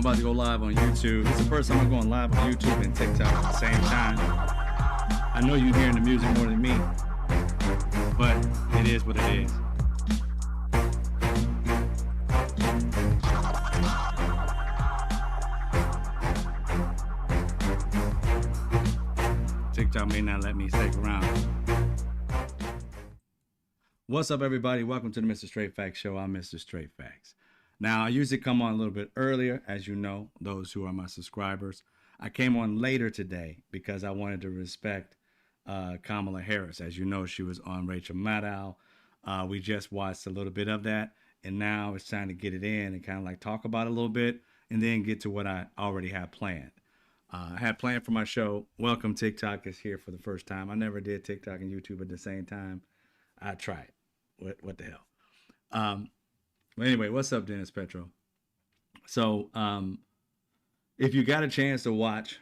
I'm about to go live on YouTube. This is the first time I'm going live on YouTube and TikTok at the same time. I know you're hearing the music more than me, but it is what it is. TikTok may not let me stick around. What's up, everybody? Welcome to the Mr. Straight Facts Show. I'm Mr. Straight Facts. Now, I usually come on a little bit earlier, as you know, those who are my subscribers. I came on later today because I wanted to respect Kamala Harris. As you know, she was on Rachel Maddow. We just watched a little bit of that, and now it's time to get it in and kind of like talk about it a little bit and then get to what I already have planned. I had planned for my show. Welcome, TikTok is here for the first time. I never did TikTok and YouTube at the same time. I tried. What the hell? But anyway, what's up, Dennis Petro? So if you got a chance to watch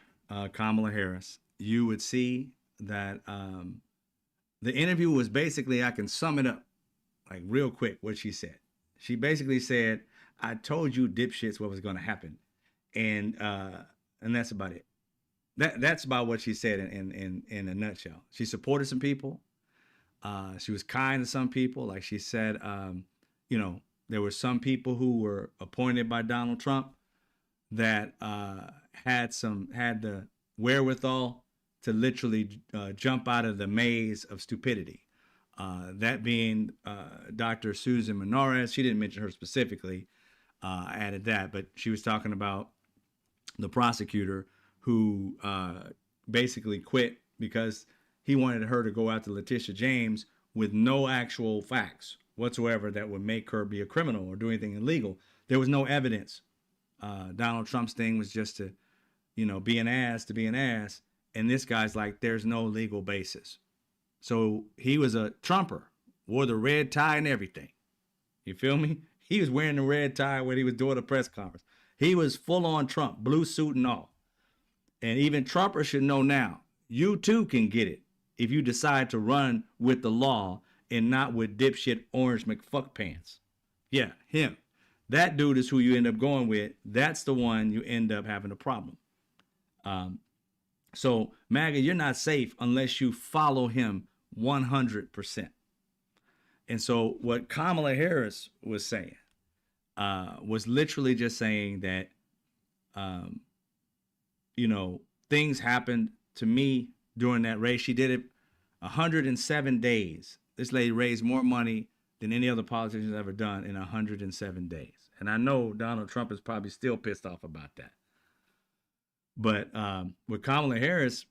Kamala Harris, you would see that the interview was basically, I can sum it up like real quick, what she said. She basically said, I told you dipshits what was going to happen. And that's about it. That's about what she said in a nutshell. She supported some people. She was kind to some people. Like she said, there were some people who were appointed by Donald Trump that had the wherewithal to literally jump out of the maze of stupidity. That being Dr. Susan Menarez. She didn't mention her specifically. I added that, but she was talking about the prosecutor who basically quit because he wanted her to go after Letitia James with no actual facts whatsoever that would make her be a criminal or do anything illegal. There was no evidence. Donald Trump's thing was just to, be an ass to be an ass. And this guy's like, there's no legal basis. So he was a Trumper, wore the red tie and everything. You feel me? He was wearing the red tie when he was doing a press conference. He was full on Trump, blue suit and all. And even Trumpers should know now, you too can get it if you decide to run with the law and not with dipshit Orange McFuckpants. Yeah, him. That dude is who you end up going with. That's the one you end up having a problem. So, MAGA, you're not safe unless you follow him 100%. And so what Kamala Harris was saying was literally just saying that, things happened to me during that race. She did it 107 days. This lady raised more money than any other politician has ever done in 107 days. And I know Donald Trump is probably still pissed off about that. But what Kamala Harris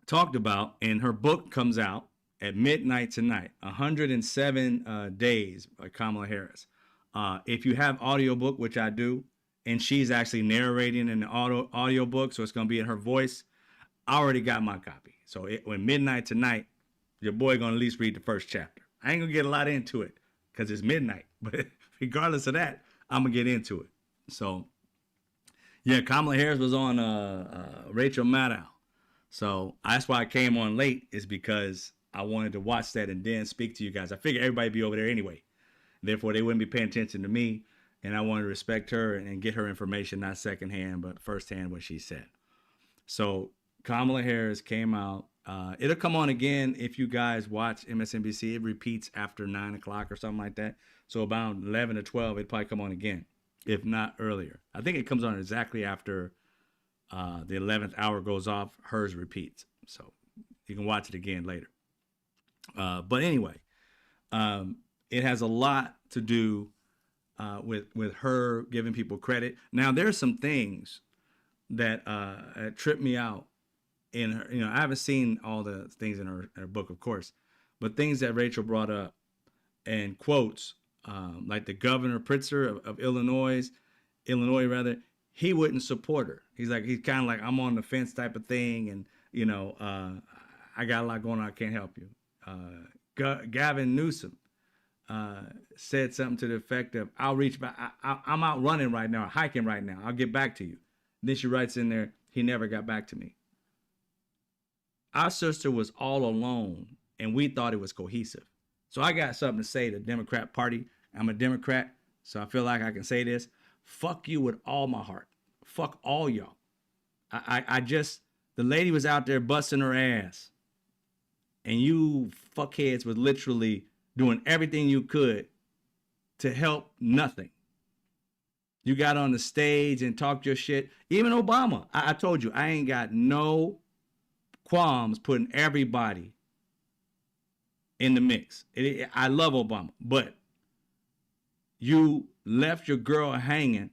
talked about, and her book comes out at midnight tonight, 107 days by Kamala Harris. If you have audiobook, which I do, and she's actually narrating in the audiobook, so it's going to be in her voice, I already got my copy. So when midnight tonight, your boy going to at least read the first chapter. I ain't going to get a lot into it because it's midnight. But regardless of that, I'm going to get into it. So, yeah, Kamala Harris was on Rachel Maddow. So that's why I came on late, is because I wanted to watch that and then speak to you guys. I figured everybody would be over there anyway. Therefore, they wouldn't be paying attention to me. And I wanted to respect her and get her information, not secondhand, but firsthand what she said. So Kamala Harris came out. It'll come on again if you guys watch MSNBC. It repeats after 9 o'clock or something like that. So about 11 or 12, it'll probably come on again, if not earlier. I think it comes on exactly after the 11th hour goes off. Hers repeats. So you can watch it again later. But anyway, it has a lot to do with her giving people credit. Now, there's some things that trip me out in her. I haven't seen all the things in her book, of course, but things that Rachel brought up and quotes, like the governor Pritzker of Illinois, he wouldn't support her. He's kind of like, I'm on the fence type of thing. And, I got a lot going on. I can't help you. Gavin Newsom said something to the effect of, I'll reach back. I'm out running right now, hiking right now. I'll get back to you. And then she writes in there, he never got back to me. Our sister was all alone, and we thought it was cohesive. So I got something to say to the Democrat Party. I'm a Democrat, so I feel like I can say this. Fuck you with all my heart. fuck all y'all. I just, the lady was out there busting her ass, and you fuckheads was literally doing everything you could to help nothing. You got on the stage and talked your shit. Even Obama, I told you, I ain't got no qualms putting everybody in the mix. I love Obama, but you left your girl hanging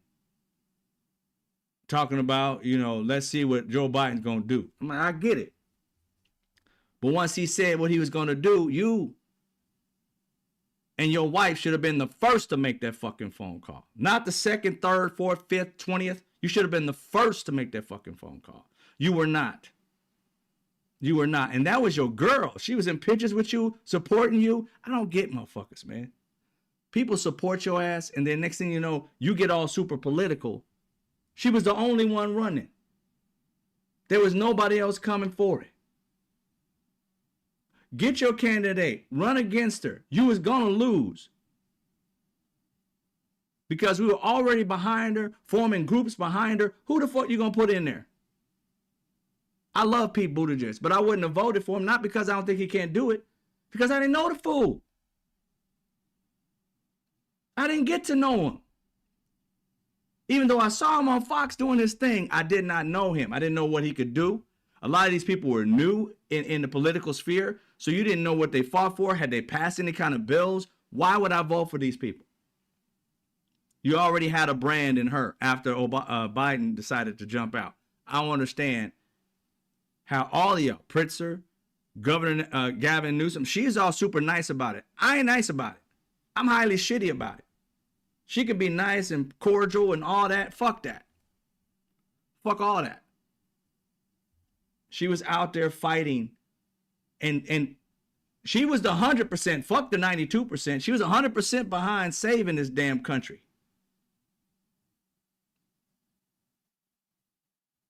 talking about, let's see what Joe Biden's going to do. I'm like, I get it. But once he said what he was going to do, you and your wife should have been the first to make that fucking phone call. Not the second, third, fourth, fifth, 20th. You should have been the first to make that fucking phone call. You were not. You were not. And that was your girl. She was in pictures with you, supporting you. I don't get motherfuckers, man. People support your ass, and then next thing you know, you get all super political. She was the only one running. There was nobody else coming for it. Get your candidate. Run against her. You was going to lose. Because we were already behind her, forming groups behind her. Who the fuck you going to put in there? I love Pete Buttigieg, but I wouldn't have voted for him, not because I don't think he can't do it, because I didn't know the fool. I didn't get to know him. Even though I saw him on Fox doing his thing, I did not know him. I didn't know what he could do. A lot of these people were new in the political sphere, so you didn't know what they fought for. Had they passed any kind of bills? Why would I vote for these people? You already had a brand in her after Biden decided to jump out. I don't understand how all of y'all, Pritzker, Governor Gavin Newsom, she's all super nice about it. I ain't nice about it. I'm highly shitty about it. She could be nice and cordial and all that. Fuck that. Fuck all that. She was out there fighting, and she was the 100%, fuck the 92%. She was 100% behind saving this damn country.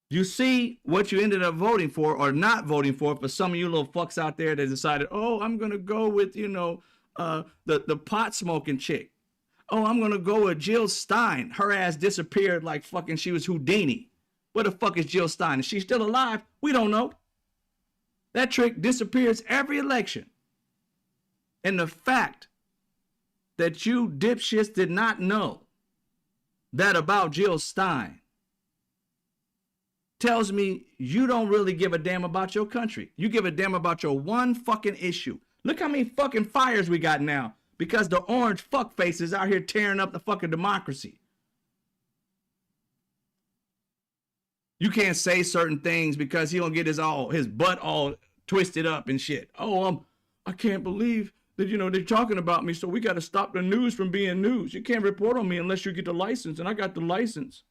You see what you ended up voting for or not voting for some of you little fucks out there that decided, oh, I'm going to go with, the pot smoking chick. Oh, I'm going to go with Jill Stein. Her ass disappeared like fucking she was Houdini. Where the fuck is Jill Stein? Is she still alive? We don't know. That trick disappears every election. And the fact that you dipshits did not know that about Jill Stein tells me you don't really give a damn about your country. You give a damn about your one fucking issue. Look how many fucking fires we got now because the orange fuck faces out here tearing up the fucking democracy. You can't say certain things because he don't get his butt all twisted up and shit. Oh, I can't believe that, they're talking about me, so we got to stop the news from being news. You can't report on me unless you get the license, and I got the license.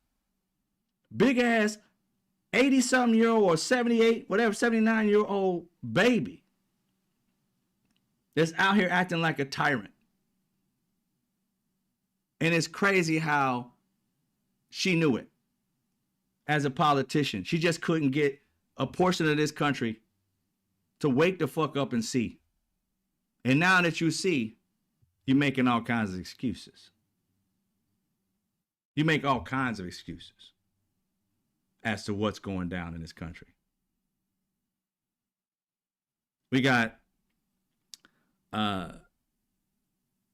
Big ass 80-something-year-old or 78, whatever, 79-year-old baby that's out here acting like a tyrant. And it's crazy how she knew it. As a politician, she just couldn't get a portion of this country to wake the fuck up and see. And now that you see, you're making all kinds of excuses. You make all kinds of excuses as to what's going down in this country. We got not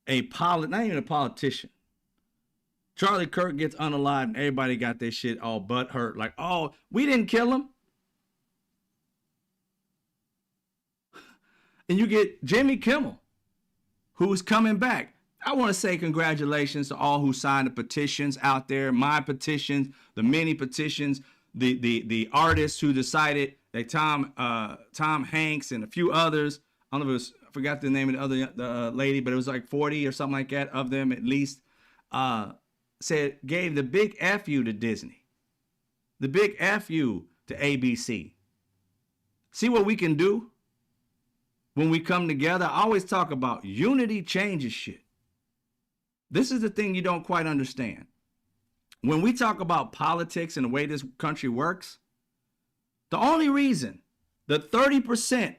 even a politician. Charlie Kirk gets unalived and everybody got their shit all butt hurt. Like, oh, we didn't kill him. And you get Jimmy Kimmel, who's coming back. I want to say congratulations to all who signed the petitions out there. My petitions, the many petitions, the artists who decided that Tom Hanks and a few others, I don't know if it was, I forgot the name of the other lady, but it was like 40 or something like that of them at least, gave the big F you to Disney, the big F you to ABC. See what we can do when we come together. I always talk about unity changes shit. This is the thing you don't quite understand. When we talk about politics and the way this country works, the only reason the 30%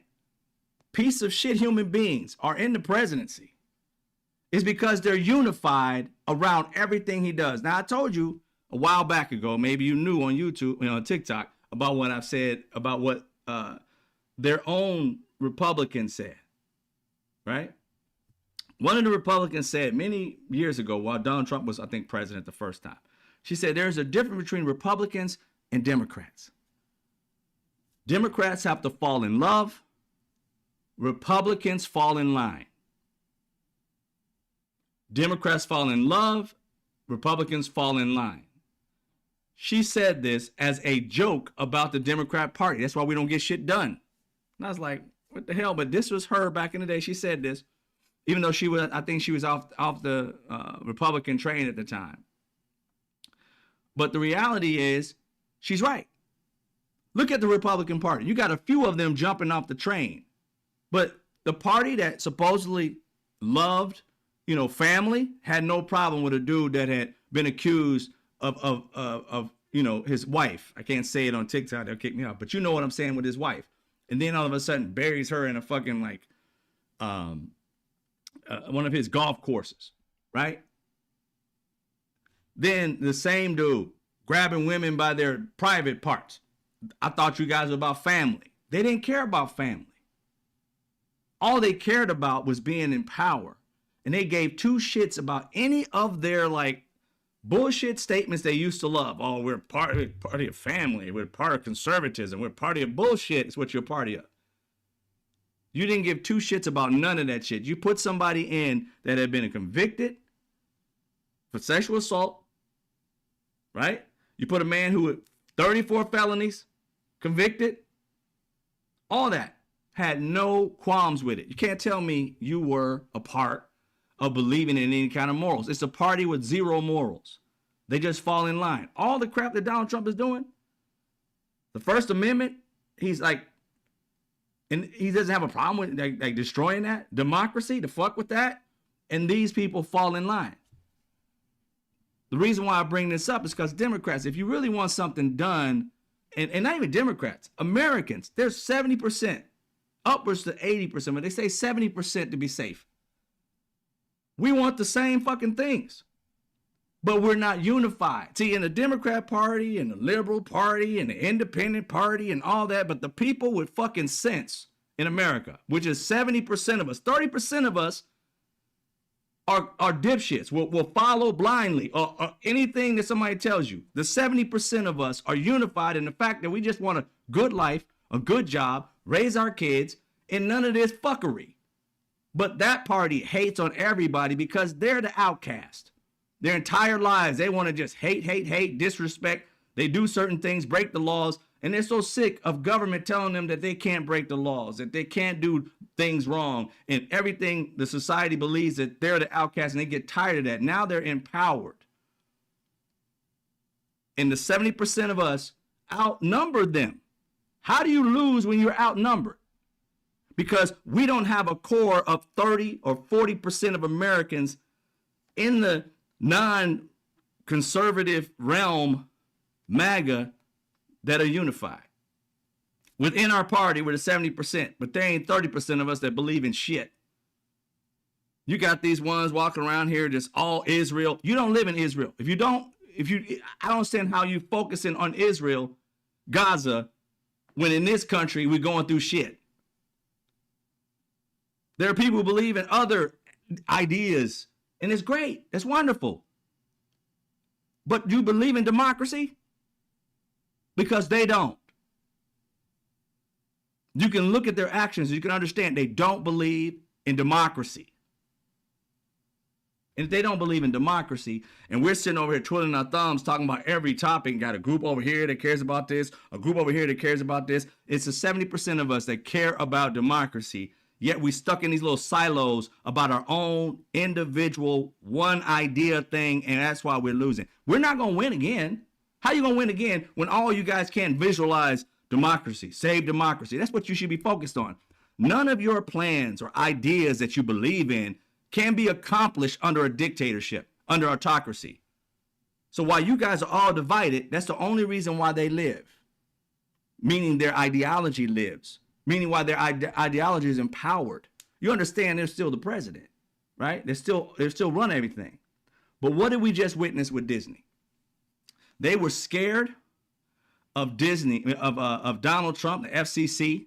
piece of shit human beings are in the presidency is because they're unified around everything he does. Now, I told you a while back ago. Maybe you knew on YouTube, on TikTok, about what I've said about what their own Republicans said, right? One of the Republicans said many years ago, while Donald Trump was, I think, president the first time, she said there's a difference between Republicans and Democrats. Democrats have to fall in love. Republicans fall in line. Democrats fall in love. Republicans fall in line. She said this as a joke about the Democrat Party. That's why we don't get shit done. And I was like, what the hell? But this was her back in the day. She said this, even though I think she was off the Republican train at the time. But the reality is, she's right. Look at the Republican Party. You got a few of them jumping off the train. But the party that supposedly loved, family, had no problem with a dude that had been accused of his wife. I can't say it on TikTok. They'll kick me out. But you know what I'm saying, with his wife. And then all of a sudden buries her in a fucking one of his golf courses, right? Then the same dude grabbing women by their private parts. I thought you guys were about family. They didn't care about family. All they cared about was being in power. And they gave two shits about any of their bullshit statements they used to love. Oh, we're party of family. We're part of conservatism. We're party of bullshit. It's what you're party of. You didn't give two shits about none of that shit. You put somebody in that had been convicted for sexual assault, right? You put a man who had 34 felonies, convicted, all that, had no qualms with it. You can't tell me you were a part of believing in any kind of morals. It's a party with zero morals. They just fall in line. All the crap that Donald Trump is doing, the First Amendment, he's like, and he doesn't have a problem with like destroying that. Democracy, the fuck with that. And these people fall in line. The reason why I bring this up is because Democrats, if you really want something done, and not even Democrats, Americans, there's 70%, upwards to 80%, but they say 70% to be safe. We want the same fucking things, but we're not unified. See, in the Democrat Party and the Liberal Party and the Independent Party and all that, but the people with fucking sense in America, which is 70% of us, 30% of us are dipshits. We'll follow blindly or anything that somebody tells you. The 70% of us are unified in the fact that we just want a good life, a good job, raise our kids, and none of this fuckery. But that party hates on everybody because they're the outcast. Their entire lives, they want to just hate, disrespect. They do certain things, break the laws, and they're so sick of government telling them that they can't break the laws, that they can't do things wrong, and everything the society believes that they're the outcast, and they get tired of that. Now they're empowered. And the 70% of us outnumber them. How do you lose when you're outnumbered? Because we don't have a core of 30 or 40% of Americans in the non-conservative realm, MAGA, that are unified. Within our party, we're the 70%, but there ain't 30% of us that believe in shit. You got these ones walking around here just all Israel. You don't live in Israel. I don't understand how you focusing on Israel, Gaza, when in this country we're going through shit. There are people who believe in other ideas, and it's great. It's wonderful. But you believe in democracy? Because they don't. You can look at their actions, you can understand they don't believe in democracy. And if they don't believe in democracy, and we're sitting over here twiddling our thumbs talking about every topic, got a group over here that cares about this, a group over here that cares about this, it's the 70% of us that care about democracy, yet we stuck in these little silos about our own individual one idea thing, and that's why we're losing. We're not going to win again. How you going to win again when all you guys can't visualize democracy, save democracy? That's what you should be focused on. None of your plans or ideas that you believe in can be accomplished under a dictatorship, under autocracy. So while you guys are all divided, that's the only reason why they live, meaning their ideology lives, meaning why their ideology is empowered. You understand they're still the president, right? They still run everything. But what did we just witness with Disney? They were scared of Disney, of Donald Trump, the FCC,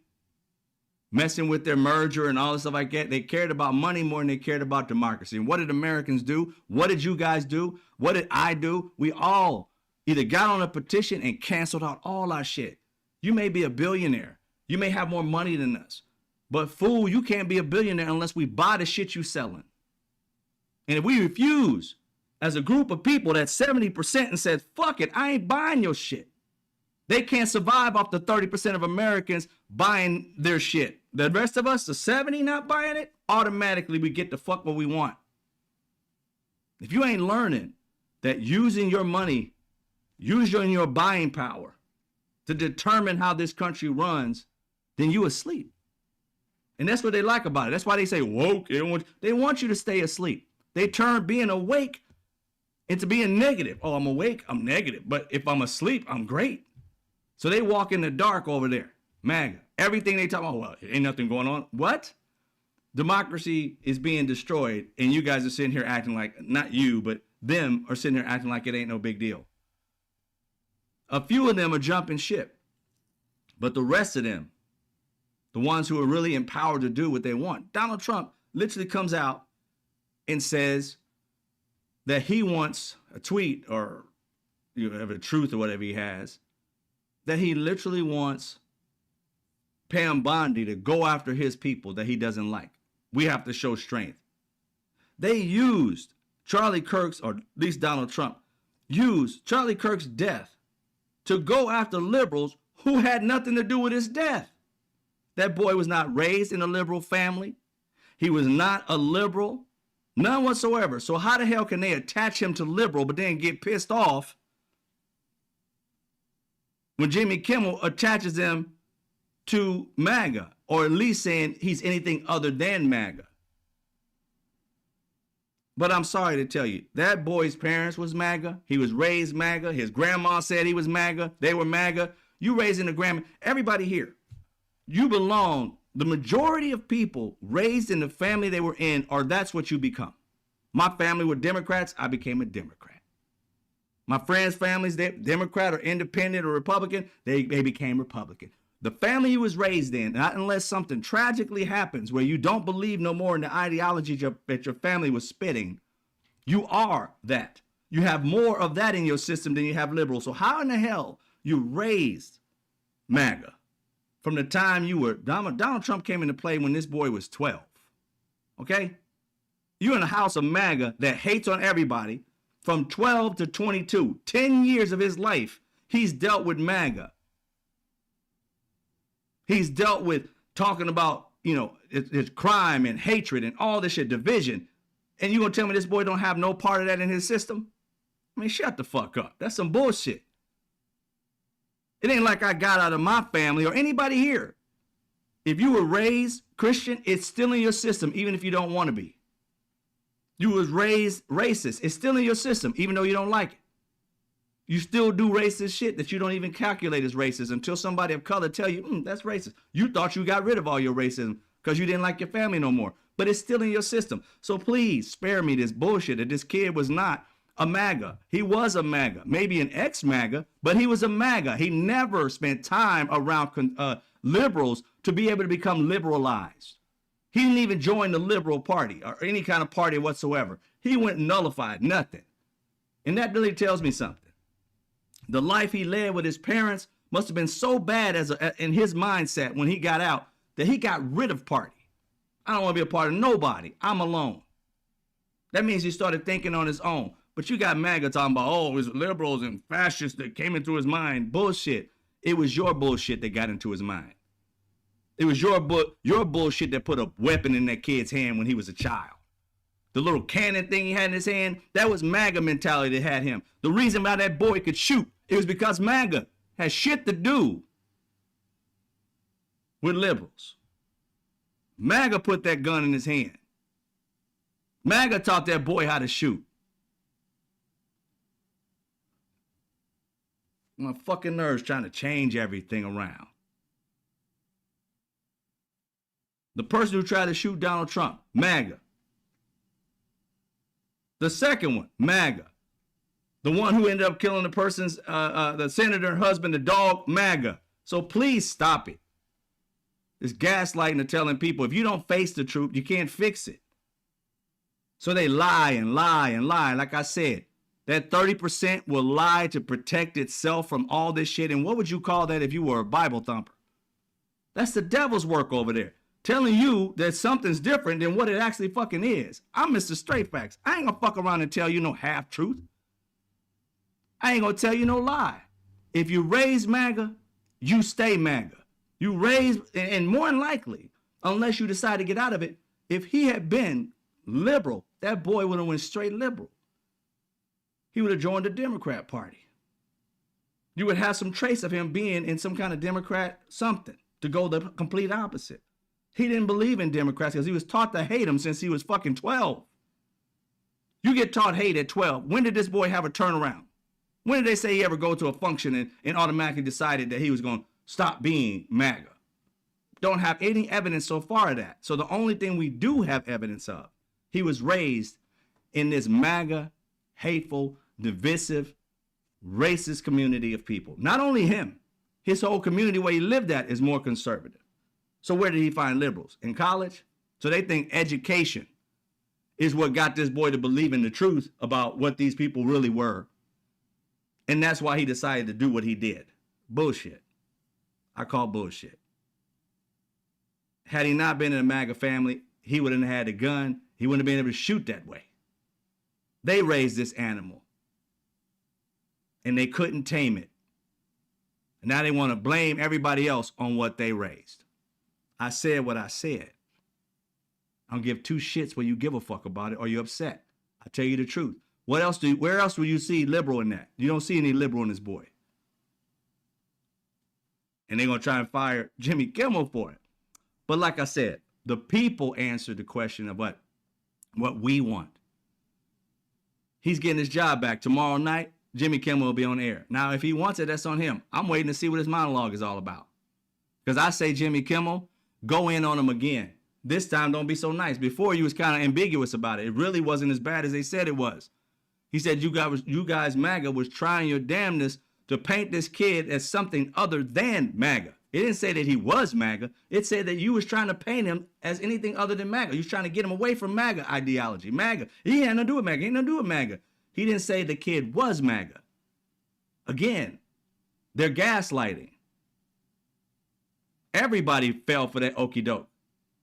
messing with their merger and all this stuff like that. They cared about money more than they cared about democracy. And what did Americans do? What did you guys do? What did I do? We all either got on a petition and canceled out all our shit. You may be a billionaire. You may have more money than us. But fool, you can't be a billionaire unless we buy the shit you selling. And if we refuse as a group of people, that's 70%, and says, fuck it, I ain't buying your shit. They can't survive off the 30% of Americans buying their shit. The rest of us, the 70 not buying it, automatically we get the fuck what we want. If you ain't learning that using your money, using your buying power to determine how this country runs, then you asleep. And that's what they like about it. That's why they say woke. They want you to stay asleep. They turn being awake into being negative. Oh, I'm awake, I'm negative. But if I'm asleep, I'm great. So they walk in the dark over there. MAGA. Everything they talk about, well, ain't nothing going on. What? Democracy is being destroyed, and you guys are sitting here acting like, not you, but them are sitting here acting like it ain't no big deal. A few of them are jumping ship. But the rest of them, the ones who are really empowered to do what they want, Donald Trump literally comes out and says that he wants a tweet or a truth or whatever he has, that he literally wants Pam Bondi to go after his people that he doesn't like. We have to show strength. They used Charlie Kirk's, or at least Donald Trump, used Charlie Kirk's death to go after liberals who had nothing to do with his death. That boy was not raised in a liberal family. He was not a liberal, none whatsoever. So how the hell can they attach him to liberal but then get pissed off when Jimmy Kimmel attaches him to MAGA, or at least saying he's anything other than MAGA? But I'm sorry to tell you, that boy's parents was MAGA. He was raised MAGA. His grandma said he was MAGA. They were MAGA. You raising the grandma. Everybody here, you belong. The majority of people raised in the family they were in, or that's what you become. My family were Democrats. I became a Democrat. My friends' families, they Democrat or independent or Republican, they became Republican. The family you was raised in, not unless something tragically happens where you don't believe no more in the ideology that your family was spitting, you are that. You have more of that in your system than you have liberals. So how in the hell you raised MAGA from the time you were, Donald Trump came into play when this boy was 12, okay? You're in a house of MAGA that hates on everybody from 12 to 22. 10 years of his life, he's dealt with MAGA. He's dealt with talking about, it's crime and hatred and all this shit, division. And you gonna tell me this boy don't have no part of that in his system? I mean, shut the fuck up. That's some bullshit. It ain't like I got out of my family or anybody here. If you were raised Christian, it's still in your system, even if you don't want to be. You was raised racist. It's still in your system, even though you don't like it. You still do racist shit that you don't even calculate as racist until somebody of color tell you, that's racist. You thought you got rid of all your racism because you didn't like your family no more. But it's still in your system. So please spare me this bullshit that this kid was not a MAGA. He was a MAGA, maybe an ex-MAGA, but he was a MAGA. He never spent time around liberals to be able to become liberalized. He didn't even join the Liberal Party or any kind of party whatsoever. He went nullified, nothing. And that really tells me something. The life he led with his parents must have been so bad in his mindset when he got out that he got rid of party. I don't want to be a part of nobody. I'm alone. That means he started thinking on his own. But you got MAGA talking about, it was liberals and fascists that came into his mind. Bullshit. It was your bullshit that got into his mind. It was your bullshit that put a weapon in that kid's hand when he was a child. The little cannon thing he had in his hand, that was MAGA mentality that had him. The reason why that boy could shoot, it was because MAGA has shit to do with liberals. MAGA put that gun in his hand. MAGA taught that boy how to shoot. My fucking nerves trying to change everything around. The person who tried to shoot Donald Trump, MAGA. The second one, MAGA. The one who ended up killing the person's, the senator, husband, the dog, MAGA. So please stop it. It's gaslighting and telling people if you don't face the truth, you can't fix it. So they lie and lie and lie. Like I said, that 30% will lie to protect itself from all this shit. And what would you call that if you were a Bible thumper? That's the devil's work over there, telling you that something's different than what it actually fucking is. I'm Mr. Straight Facts. I ain't gonna fuck around and tell you no half truth. I ain't gonna tell you no lie. If you raise MAGA, you stay MAGA. You raise, and more than likely, unless you decide to get out of it, if he had been liberal, that boy would have went straight liberal. He would have joined the Democrat Party. You would have some trace of him being in some kind of Democrat something to go the complete opposite. He didn't believe in Democrats because he was taught to hate them since he was fucking 12. You get taught hate at 12. When did this boy have a turnaround? When did they say he ever go to a function and automatically decided that he was going to stop being MAGA? Don't have any evidence so far of that. So the only thing we do have evidence of, he was raised in this MAGA, hateful, divisive, racist community of people. Not only him, his whole community where he lived at is more conservative. So where did he find liberals? In college? So they think education is what got this boy to believe in the truth about what these people really were. And that's why he decided to do what he did. Bullshit. I call bullshit. Had he not been in a MAGA family, he wouldn't have had a gun. He wouldn't have been able to shoot that way. They raised this animal. And they couldn't tame it. And now they want to blame everybody else on what they raised. I said what I said. I don't give two shits whether you give a fuck about it or you're upset. I tell you the truth. Where else do you see liberal in that? You don't see any liberal in this boy. And they're going to try and fire Jimmy Kimmel for it. But like I said, the people answered the question of what we want. He's getting his job back. Tomorrow night, Jimmy Kimmel will be on air. Now, if he wants it, that's on him. I'm waiting to see what his monologue is all about. Because I say, Jimmy Kimmel, go in on him again. This time, don't be so nice. Before, you was kind of ambiguous about it. It really wasn't as bad as they said it was. He said, you guys, MAGA, was trying your damnness to paint this kid as something other than MAGA. It didn't say that he was MAGA. It said that you was trying to paint him as anything other than MAGA. You was trying to get him away from MAGA ideology. MAGA. He had nothing to do with MAGA. He had nothing to do with MAGA. He didn't say the kid was MAGA. Again, they're gaslighting. Everybody fell for that okie doke.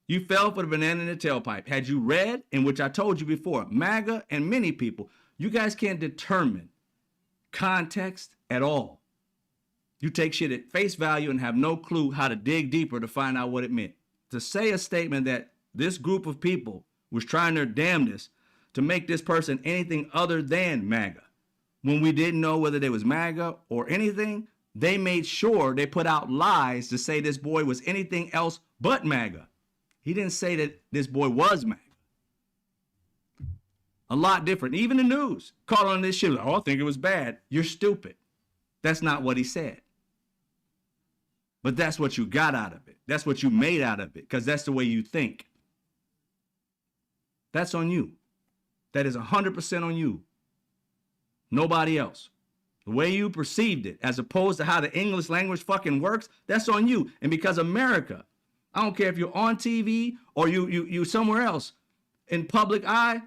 You fell for the banana in the tailpipe. Had you read, in which I told you before, MAGA and many people, you guys can't determine context at all. You take shit at face value and have no clue how to dig deeper to find out what it meant. To say a statement that this group of people was trying their damnedest to make this person anything other than MAGA, when we didn't know whether they was MAGA or anything, they made sure they put out lies to say this boy was anything else but MAGA. He didn't say that this boy was MAGA. A lot different. Even the news caught on this shit. Like, oh, I think it was bad. You're stupid. That's not what he said. But that's what you got out of it. That's what you made out of it, because that's the way you think. That's on you. That is 100% on you. Nobody else. The way you perceived it, as opposed to how the English language fucking works, that's on you. And because America, I don't care if you're on TV or you somewhere else, in public eye,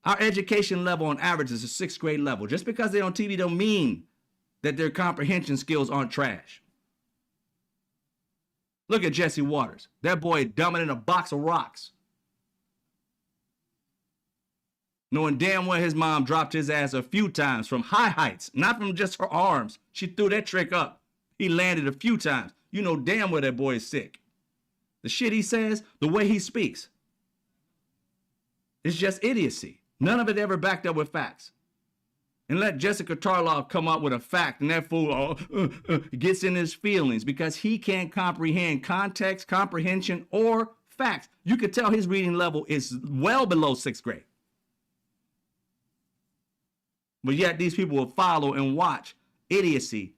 our education level on average is a 6th grade level. Just because they're on TV don't mean that their comprehension skills aren't trash. Look at Jesse Waters. That boy dumbing in a box of rocks. Knowing damn well his mom dropped his ass a few times from high heights, not from just her arms. She threw that trick up. He landed a few times. You know damn well that boy is sick. The shit he says, the way he speaks, it's just idiocy. None of it ever backed up with facts. And let Jessica Tarlov come up with a fact, and that fool gets in his feelings because he can't comprehend context, comprehension, or facts. You could tell his reading level is well below 6th grade. But yet these people will follow and watch idiocy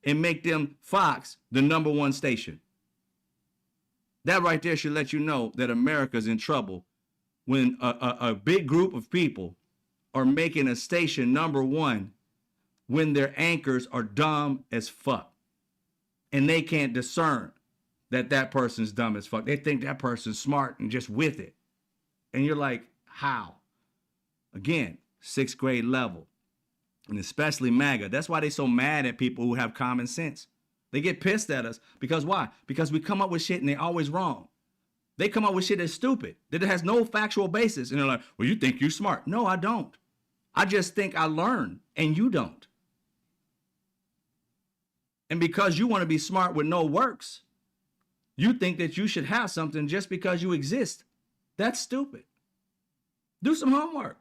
and make them Fox the #1 station. That right there should let you know that America's in trouble when a big group of people are making a station number one when their anchors are dumb as fuck. And they can't discern that that person's dumb as fuck. They think that person's smart and just with it. And you're like, how? Again, 6th grade level. And especially MAGA. That's why they're so mad at people who have common sense. They get pissed at us because why? Because we come up with shit and they're always wrong. They come up with shit that's stupid, that it has no factual basis. And they're like, well, you think you're smart. No, I don't. I just think I learn and you don't. And because you want to be smart with no works, you think that you should have something just because you exist. That's stupid. Do some homework.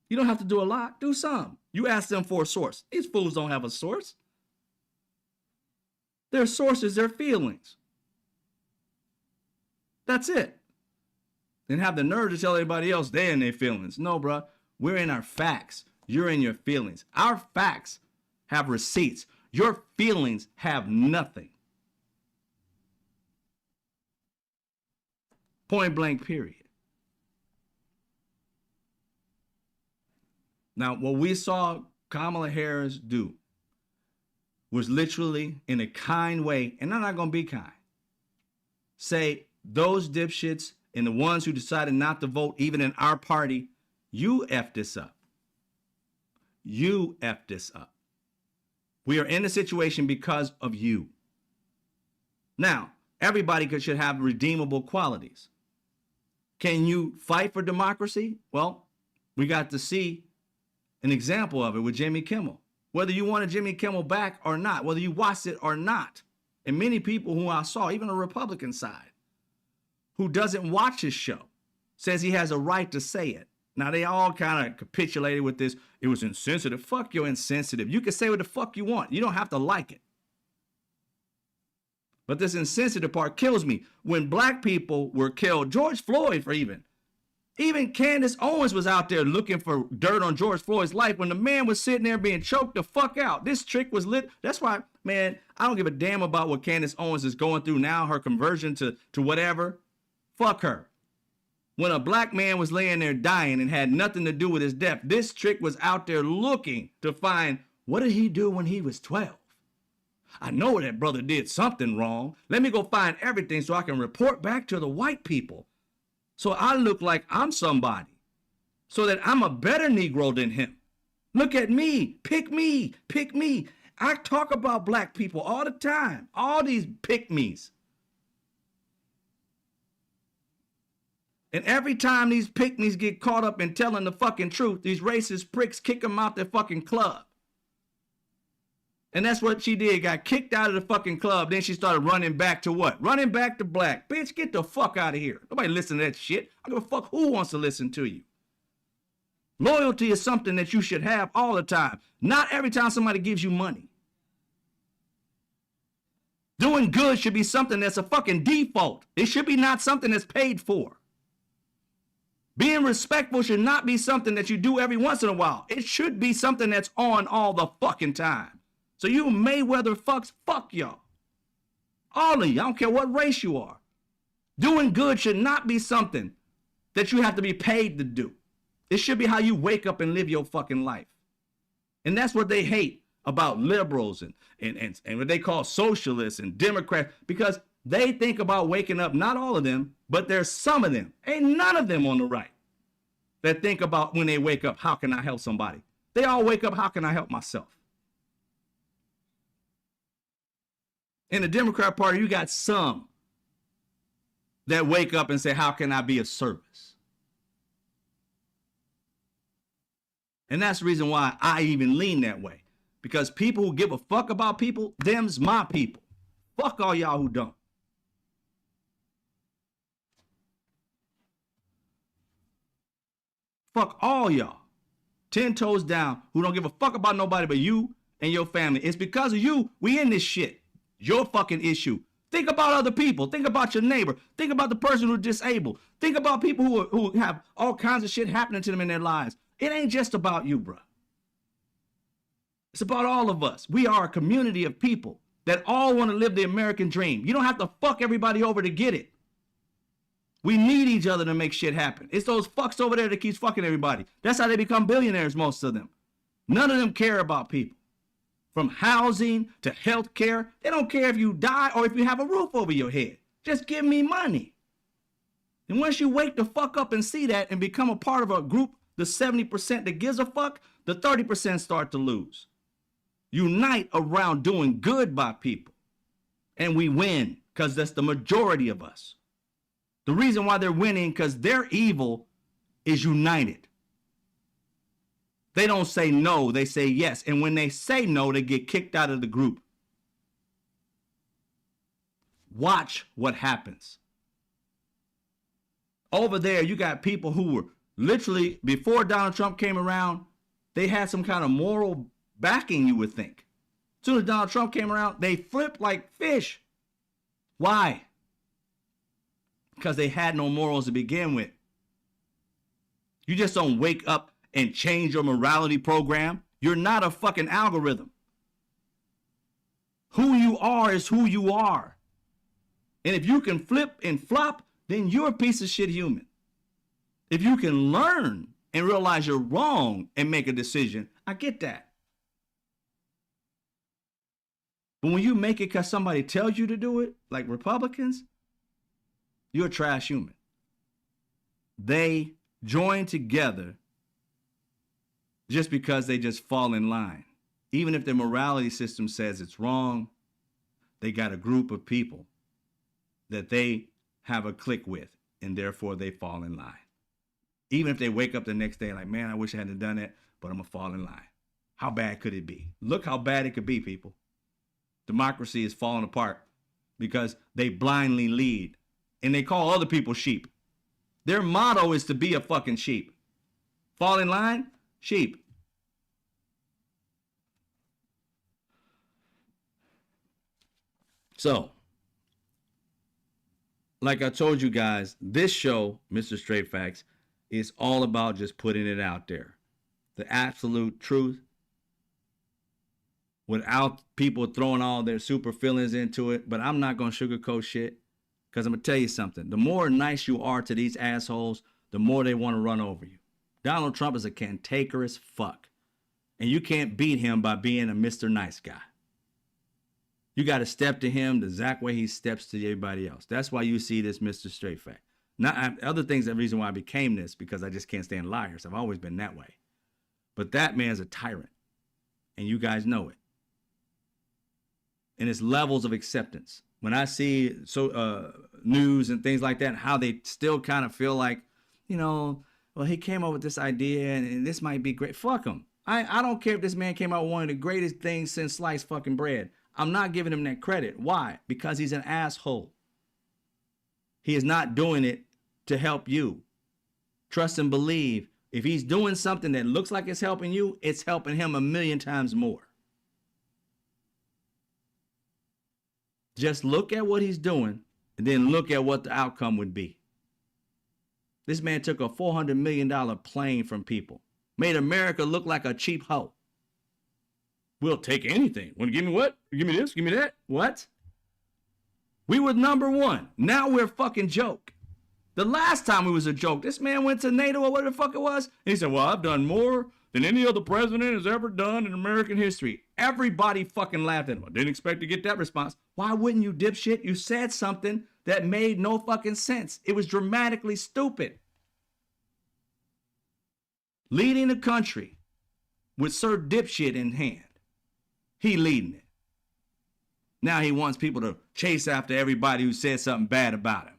You don't have to do a lot. Do some. You ask them for a source. These fools don't have a source. Their source is their feelings. That's it. And have the nerve to tell everybody else they're in their feelings. No, bro. We're in our facts. You're in your feelings. Our facts have receipts. Your feelings have nothing. Point blank, period. Now, what we saw Kamala Harris do was literally, in a kind way, and I'm not going to be kind, say, those dipshits and the ones who decided not to vote, even in our party, you effed this up. You effed this up. We are in a situation because of you. Now, everybody should have redeemable qualities. Can you fight for democracy? Well, we got to see an example of it with Jimmy Kimmel. Whether you wanted Jimmy Kimmel back or not, whether you watched it or not. And many people who I saw, even the Republican side, who doesn't watch his show, says he has a right to say it. Now, they all kind of capitulated with this. It was insensitive. Fuck you're insensitive. You can say what the fuck you want. You don't have to like it. But this insensitive part kills me. When black people were killed, George Floyd for even Candace Owens was out there looking for dirt on George Floyd's life when the man was sitting there being choked the fuck out. This trick was lit. That's why, man, I don't give a damn about what Candace Owens is going through now, her conversion to whatever. Fuck her. When a black man was laying there dying and had nothing to do with his death, this trick was out there looking to find, what did he do when he was 12? I know that brother did something wrong. Let me go find everything so I can report back to the white people. So I look like I'm somebody. So that I'm a better Negro than him. Look at me. Pick me. Pick me. I talk about black people all the time. All these pick-me's. And every time these pick-me's get caught up in telling the fucking truth, these racist pricks kick them out their fucking club. And that's what she did. Got kicked out of the fucking club. Then she started running back to what? Running back to black. Bitch, get the fuck out of here. Nobody listen to that shit. I don't give a fuck who wants to listen to you. Loyalty is something that you should have all the time. Not every time somebody gives you money. Doing good should be something that's a fucking default. It should be not something that's paid for. Being respectful should not be something that you do every once in a while. It should be something that's on all the fucking time. So you Mayweather fucks, fuck y'all. All of you, I don't care what race you are. Doing good should not be something that you have to be paid to do. It should be how you wake up and live your fucking life. And that's what they hate about liberals and what they call socialists and Democrats, because they think about waking up, not all of them, but there's some of them, ain't none of them on the right, that think about when they wake up, how can I help somebody? They all wake up, how can I help myself? In the Democrat Party, you got some that wake up and say, how can I be of service? And that's the reason why I even lean that way. Because people who give a fuck about people, them's my people. Fuck all y'all who don't. Fuck all y'all. 10 toes down who don't give a fuck about nobody but you and your family. It's because of you we in this shit. Your fucking issue. Think about other people. Think about your neighbor. Think about the person who's disabled. Think about people who have all kinds of shit happening to them in their lives. It ain't just about you, bro. It's about all of us. We are a community of people that all want to live the American dream. You don't have to fuck everybody over to get it. We need each other to make shit happen. It's those fucks over there that keeps fucking everybody. That's how they become billionaires, most of them. None of them care about people. From housing to health care. They don't care if you die or if you have a roof over your head. Just give me money. And once you wake the fuck up and see that and become a part of a group, the 70% that gives a fuck, the 30% start to lose. Unite around doing good by people. And we win because that's the majority of us. The reason why they're winning because their evil is united. They don't say no, they say yes. And when they say no, they get kicked out of the group. Watch what happens. Over there, you got people who were literally, before Donald Trump came around, they had some kind of moral backing, you would think. As soon as Donald Trump came around, they flipped like fish. Why? Because they had no morals to begin with. You just don't wake up and change your morality program. You're not a fucking algorithm. Who you are is who you are. And if you can flip and flop, then you're a piece of shit human. If you can learn and realize you're wrong and make a decision, I get that. But when you make it because somebody tells you to do it, like Republicans, you're a trash human. They join together just because they just fall in line. Even if their morality system says it's wrong, they got a group of people that they have a clique with, and therefore they fall in line. Even if they wake up the next day like, man, I wish I hadn't done that, but I'm going to fall in line. How bad could it be? Look how bad it could be, people. Democracy is falling apart because they blindly lead. And they call other people sheep. Their motto is to be a fucking sheep. Fall in line, sheep. So, like I told you guys, this show, Mr. Straight Facts, is all about just putting it out there. The absolute truth. Without people throwing all their super feelings into it. But I'm not going to sugarcoat shit. Because I'm going to tell you something. The more nice you are to these assholes, the more they want to run over you. Donald Trump is a cantankerous fuck. And you can't beat him by being a Mr. Nice Guy. You got to step to him the exact way he steps to everybody else. That's why you see this Mr. Straight Fact. Now, other things, the reason why I became this, because I just can't stand liars. I've always been that way. But that man's a tyrant. And you guys know it. And it's levels of acceptance. When I see news and things like that, how they still kind of feel like, you know, well, he came up with this idea and this might be great. Fuck him. I don't care if this man came out with one of the greatest things since sliced fucking bread. I'm not giving him that credit. Why? Because he's an asshole. He is not doing it to help you. Trust and believe. If he's doing something that looks like it's helping you, it's helping him a million times more. Just look at what he's doing and then look at what the outcome would be. This man took a $400 million plane from people, made America look like a cheap hoe. We'll take anything. Want to give me what? Give me this, give me that. What? We were number one. Now we're a fucking joke. The last time we was a joke, this man went to NATO or whatever the fuck it was. And he said, well, I've done more than any other president has ever done in American history. Everybody fucking laughed at him. I didn't expect to get that response. Why wouldn't you, dipshit? You said something that made no fucking sense. It was dramatically stupid. Leading the country with Sir Dipshit in hand. He leading it. Now he wants people to chase after everybody who said something bad about him.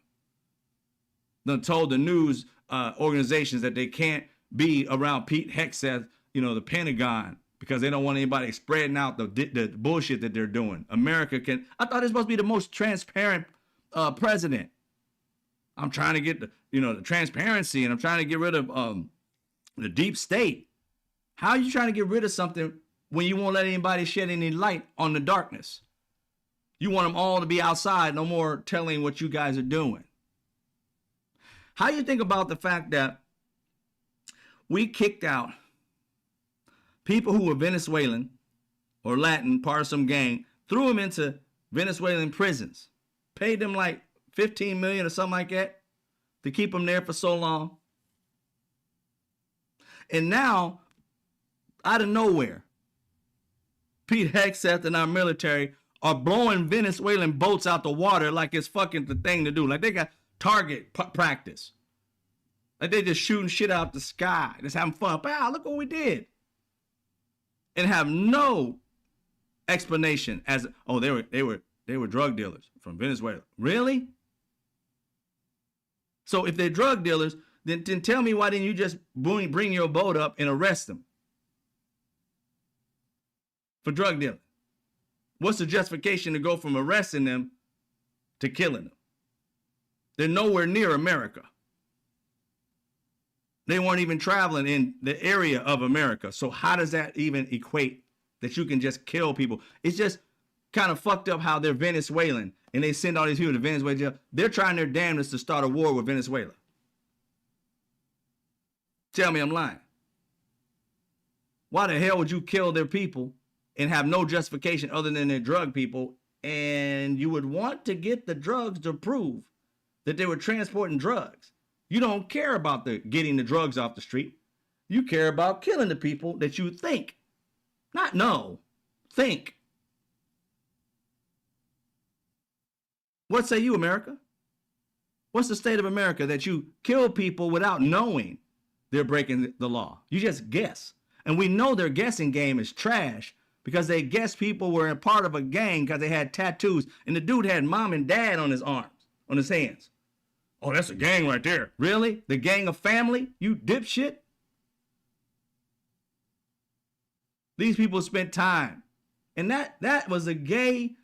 Done told the news organizations that they can't be around Pete Hegseth, the Pentagon, because they don't want anybody spreading out the bullshit that they're doing. America can. I thought it was supposed to be the most transparent president. I'm trying to get the transparency, and I'm trying to get rid of the deep state. How are you trying to get rid of something when you won't let anybody shed any light on the darkness? You want them all to be outside, no more telling what you guys are doing. How you think about the fact that we kicked out people who were Venezuelan or Latin, part of some gang, threw them into Venezuelan prisons, paid them like $15 million or something like that, to keep them there for so long. And now, out of nowhere, Pete Hegseth and our military are blowing Venezuelan boats out the water like it's fucking the thing to do. Like they got target practice. Like they just shooting shit out the sky, just having fun. Wow, look what we did. And have no explanation as, oh, they were drug dealers from Venezuela. Really? So if they're drug dealers, then tell me, why didn't you just bring your boat up and arrest them for drug dealing? What's the justification to go from arresting them to killing them? They're nowhere near America. They weren't even traveling in the area of America. So how does that even equate that you can just kill people? It's just kind of fucked up how they're Venezuelan and they send all these people to Venezuela jail. They're trying their damnedest to start a war with Venezuela. Tell me I'm lying. Why the hell would you kill their people and have no justification other than they're drug people? And you would want to get the drugs to prove that they were transporting drugs. You don't care about getting the drugs off the street. You care about killing the people that you think. Not know, think. What say you, America? What's the state of America that you kill people without knowing they're breaking the law? You just guess. And we know their guessing game is trash because they guessed people were a part of a gang because they had tattoos. And the dude had mom and dad on his arms, on his hands. Oh, that's a gang right there. Really? The gang of family? You dipshit? These people spent time. And that was a gay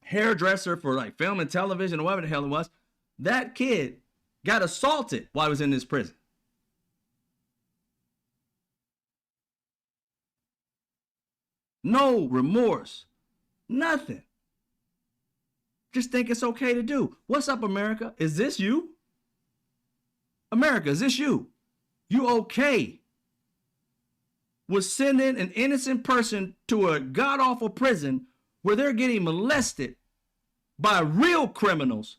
hairdresser for like film and television or whatever the hell it was. That kid got assaulted while he was in this prison. No remorse. Nothing. Just think it's okay to do. What's up, America? Is this you? America, is this you? You okay with sending an innocent person to a god-awful prison where they're getting molested by real criminals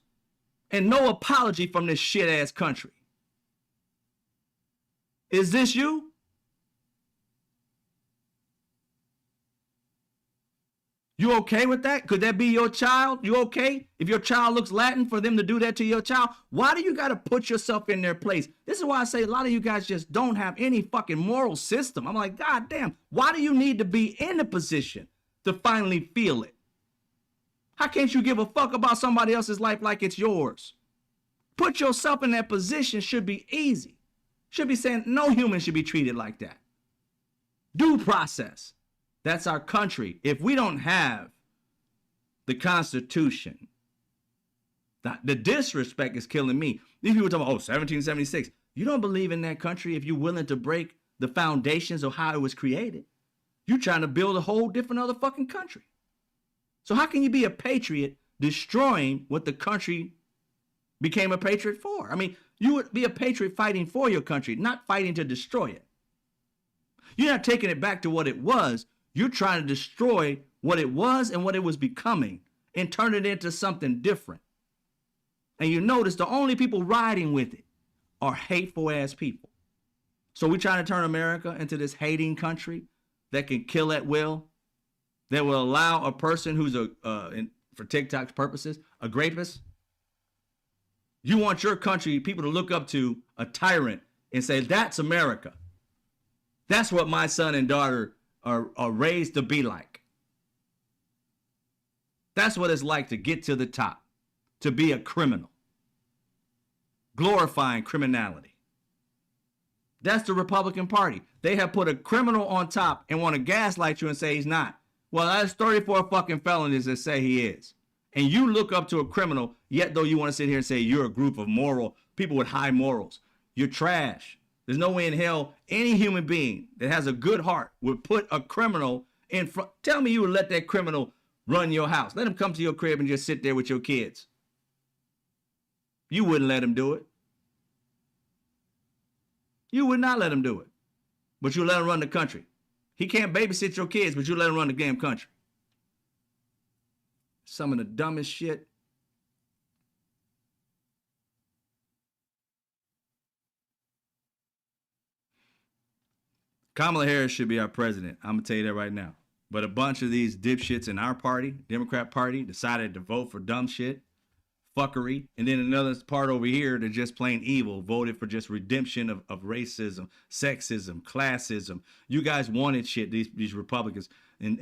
and no apology from this shit-ass country? Is this you? You okay with that? Could that be your child? You okay? If your child looks Latin, for them to do that to your child? Why do you got to put yourself in their place? This is why I say a lot of you guys just don't have any fucking moral system. I'm like, God damn, why do you need to be in a position to finally feel it? How can't you give a fuck about somebody else's life like it's yours? Put yourself in that position should be easy. Should be saying no human should be treated like that. Due process. That's our country. If we don't have the Constitution, the disrespect is killing me. These people talk about, 1776. You don't believe in that country if you're willing to break the foundations of how it was created. You're trying to build a whole different other fucking country. So how can you be a patriot destroying what the country became a patriot for? I mean, you would be a patriot fighting for your country, not fighting to destroy it. You're not taking it back to what it was. You're trying to destroy what it was and what it was becoming and turn it into something different. And you notice the only people riding with it are hateful ass people. So we're trying to turn America into this hating country that can kill at will, that will allow a person who's for TikTok's purposes, a rapist. You want your country, people to look up to a tyrant and say, that's America. That's what my son and daughter are raised to be like. That's what it's like to get to the top, to be a criminal, glorifying criminality. That's the Republican Party. They have put a criminal on top and want to gaslight you and say he's not. Well, that's 34 fucking felonies that say he is. And you look up to a criminal, yet though you want to sit here and say you're a group of moral people with high morals. You're trash. There's no way in hell any human being that has a good heart would put a criminal in front. Tell me you would let that criminal run your house. Let him come to your crib and just sit there with your kids. You wouldn't let him do it. You would not let him do it. But you let him run the country. He can't babysit your kids, but you let him run the damn country. Some of the dumbest shit. Kamala Harris should be our president. I'm gonna tell you that right now. But a bunch of these dipshits in our party, Democrat Party, decided to vote for dumb shit, fuckery, and then another part over here that just plain evil voted for just redemption of racism, sexism, classism. You guys wanted shit. These Republicans and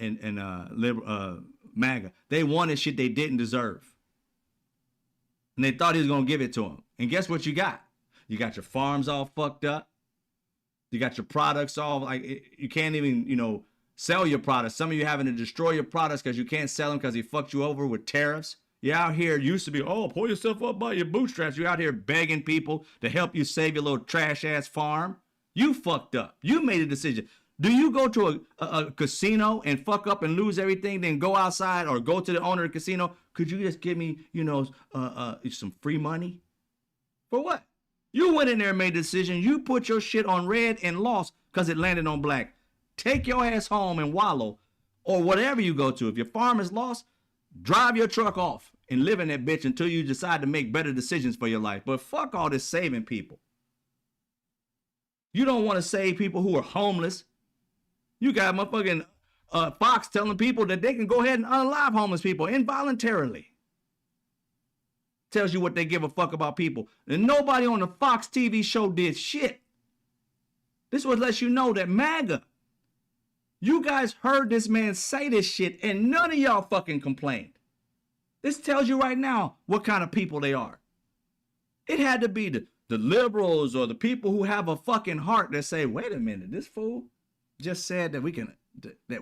MAGA, they wanted shit they didn't deserve, and they thought he was gonna give it to them. And guess what you got? You got your farms all fucked up. You got your products all like you can't even sell your products. Some of you having to destroy your products because you can't sell them because he fucked you over with tariffs. You're out here, used to be, pull yourself up by your bootstraps. You're out here begging people to help you save your little trash ass farm. You fucked up. You made a decision. Do you go to a casino and fuck up and lose everything, then go outside or go to the owner of the casino? Could you just give me, some free money? For what? You went in there and made a decision. You put your shit on red and lost because it landed on black. Take your ass home and wallow or whatever you go to. If your farm is lost, drive your truck off and live in that bitch until you decide to make better decisions for your life. But fuck all this saving people. You don't want to save people who are homeless. You got motherfucking Fox telling people that they can go ahead and unalive homeless people involuntarily. Tells you what they give a fuck about people. And nobody on the Fox TV show did shit. This would let you know that MAGA, you guys heard this man say this shit and none of y'all fucking complained. This tells you right now what kind of people they are. It had to be the liberals or the people who have a fucking heart that say, wait a minute, this fool just said that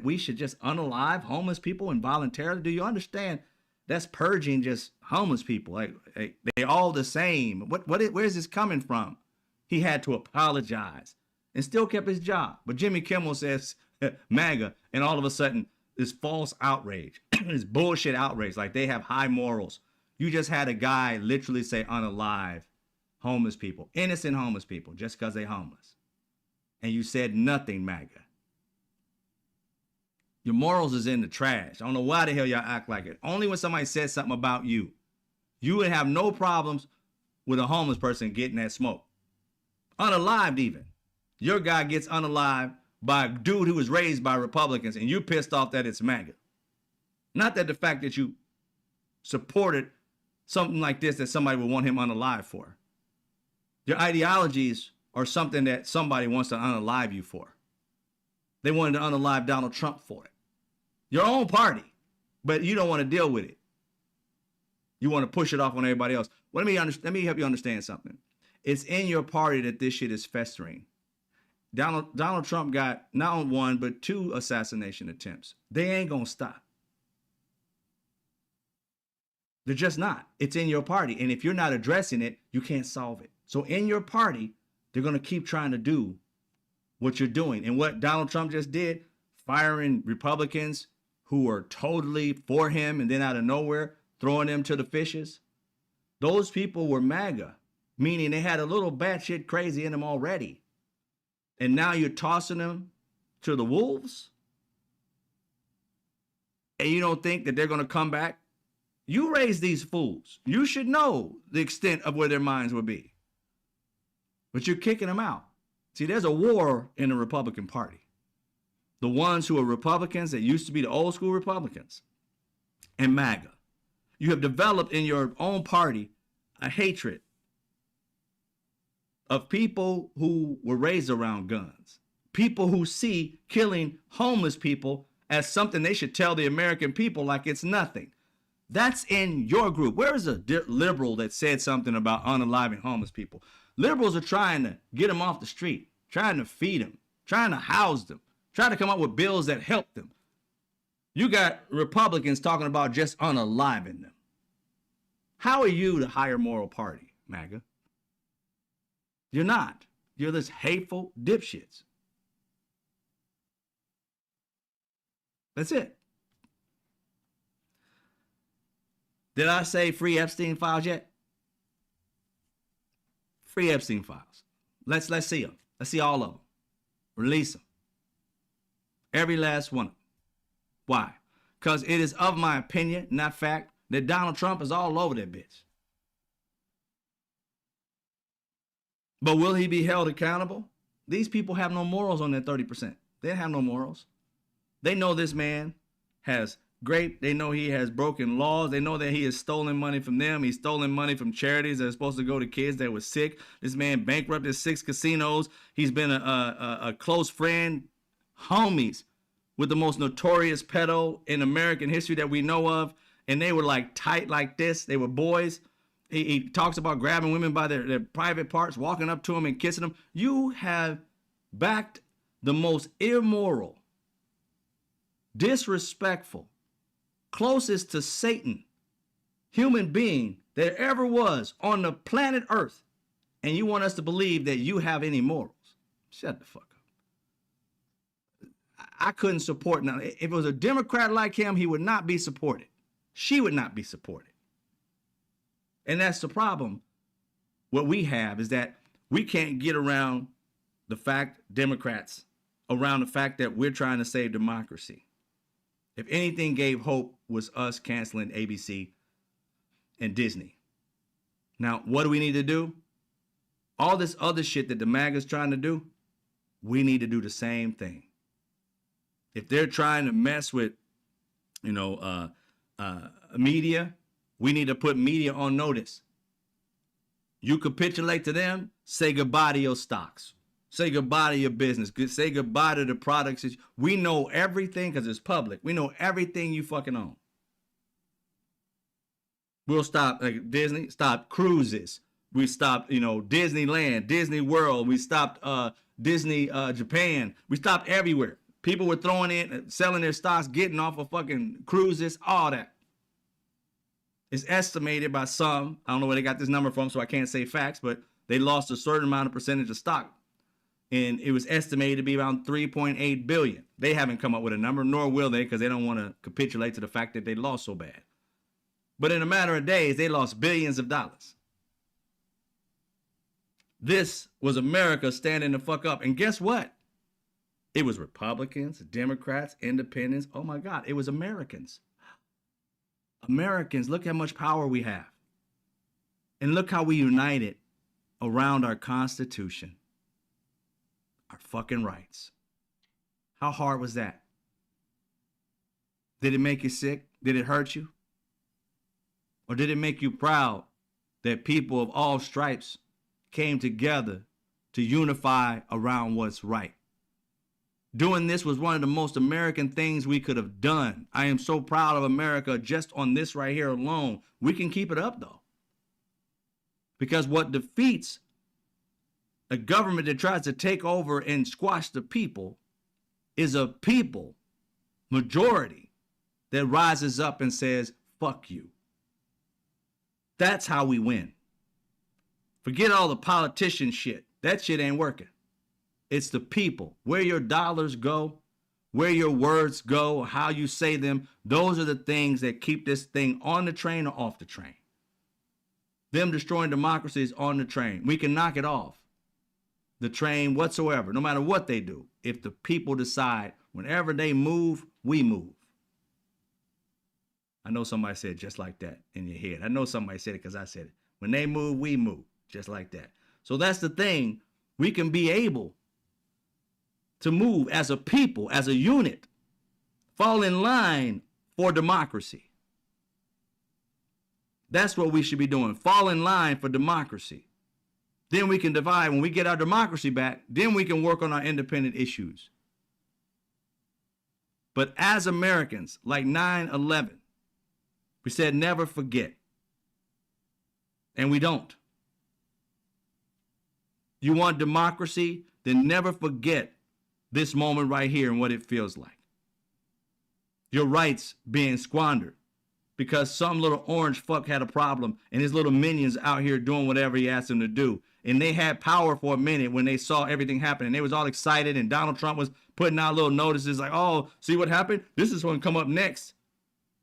we should just unalive homeless people involuntarily. Do you understand? That's purging just homeless people. Like they all the same. Where's this coming from? He had to apologize and still kept his job. But Jimmy Kimmel says MAGA, and all of a sudden this false outrage, this bullshit outrage, like they have high morals. You just had a guy literally say unalive homeless people, innocent homeless people, just because they're homeless. And you said nothing, MAGA. Your morals is in the trash. I don't know why the hell y'all act like it. Only when somebody says something about you. You would have no problems with a homeless person getting that smoke. Unalived even. Your guy gets unalived by a dude who was raised by Republicans and you pissed off that it's MAGA. Not that the fact that you supported something like this that somebody would want him unalive for. Your ideologies are something that somebody wants to unalive you for. They wanted to unalive Donald Trump for it. Your own party, but you don't want to deal with it. You want to push it off on everybody else. Well, let me help you understand something. It's in your party that this shit is festering. Donald Trump got not one, but 2 assassination attempts. They ain't going to stop. They're just not. It's in your party. And if you're not addressing it, you can't solve it. So in your party, they're going to keep trying to do what you're doing. And what Donald Trump just did, firing Republicans who are totally for him and then out of nowhere throwing them to the fishes. Those people were MAGA, meaning they had a little batshit crazy in them already. And now you're tossing them to the wolves? And you don't think that they're going to come back? You raised these fools. You should know the extent of where their minds would be. But you're kicking them out. See, there's a war in the Republican Party. The ones who are Republicans that used to be the old school Republicans and MAGA. You have developed in your own party a hatred of people who were raised around guns. People who see killing homeless people as something they should tell the American people like it's nothing. That's in your group. Where is a liberal that said something about unaliving homeless people? Liberals are trying to get them off the street, trying to feed them, trying to house them, trying to come up with bills that help them. You got Republicans talking about just unaliving them. How are you the higher moral party, MAGA? You're not. You're this hateful dipshits. That's it. Did I say free Epstein files yet? Free Epstein files. Let's see them. Let's see all of them. Release them. Every last one of them. Why? Because it is of my opinion, not fact, that Donald Trump is all over that bitch. But will he be held accountable? These people have no morals on that 30%. They have no morals. They know this man has they know he has broken laws. They know that he has stolen money from them. He's stolen money from charities that are supposed to go to kids that were sick. This man bankrupted 6 casinos. He's been a close friend, homies, with the most notorious pedo in American history that we know of. And they were like tight like this. They were boys. He talks about grabbing women by their private parts, walking up to them and kissing them. You have backed the most immoral, disrespectful, closest to Satan human being there ever was on the planet Earth, and you want us to believe that you have any morals. Shut the fuck up. I couldn't support now. If it was a Democrat like him, he would not be supported. She would not be supported. And that's the problem. What we have is that we can't get around the fact, Democrats, around the fact that we're trying to save democracy. If anything gave hope was us canceling ABC and Disney. Now, what do we need to do? All this other shit that the MAGA's trying to do, we need to do the same thing. If they're trying to mess with, media, we need to put media on notice. You capitulate to them, say goodbye to your stocks. Say goodbye to your business. Say goodbye to the products. We know everything because it's public. We know everything you fucking own. We'll stop Disney, stop cruises. We stopped, Disneyland, Disney World. We stopped Disney Japan. We stopped everywhere. People were throwing in, selling their stocks, getting off of fucking cruises, all that. It's estimated by some, I don't know where they got this number from, so I can't say facts, but they lost a certain amount of percentage of stock. And it was estimated to be around 3.8 billion. They haven't come up with a number, nor will they, because they don't want to capitulate to the fact that they lost so bad. But in a matter of days, they lost billions of dollars. This was America standing the fuck up. And guess what? It was Republicans, Democrats, Independents. Oh my God, it was Americans. Americans, look how much power we have. And look how we united around our Constitution. Our fucking rights. How hard was that? Did it make you sick? Did it hurt you? Or did it make you proud that people of all stripes came together to unify around what's right? Doing this was one of the most American things we could have done. I am so proud of America just on this right here alone. We can keep it up though. Because what defeats a government that tries to take over and squash the people is a people majority that rises up and says, fuck you. That's how we win. Forget all the politician shit. That shit ain't working. It's the people. Where your dollars go, where your words go, how you say them, those are the things that keep this thing on the train or off the train. Them destroying democracy is on the train. We can knock it off. The train whatsoever, no matter what they do. If the people decide, whenever they move, we move. I know somebody said just like that in your head. I know somebody said it because I said it. When they move, we move. Just like that. So that's the thing. We can be able to move as a people, as a unit, fall in line for democracy. That's what we should be doing. Fall in line for democracy. Then we can divide. When we get our democracy back, then we can work on our independent issues. But as Americans, like 9/11, we said never forget. And we don't. You want democracy? Then never forget this moment right here and what it feels like. Your rights being squandered because some little orange fuck had a problem and his little minions out here doing whatever he asked them to do. And they had power for a minute when they saw everything happen. And they was all excited and Donald Trump was putting out little notices like, oh, see what happened? This is going to come up next.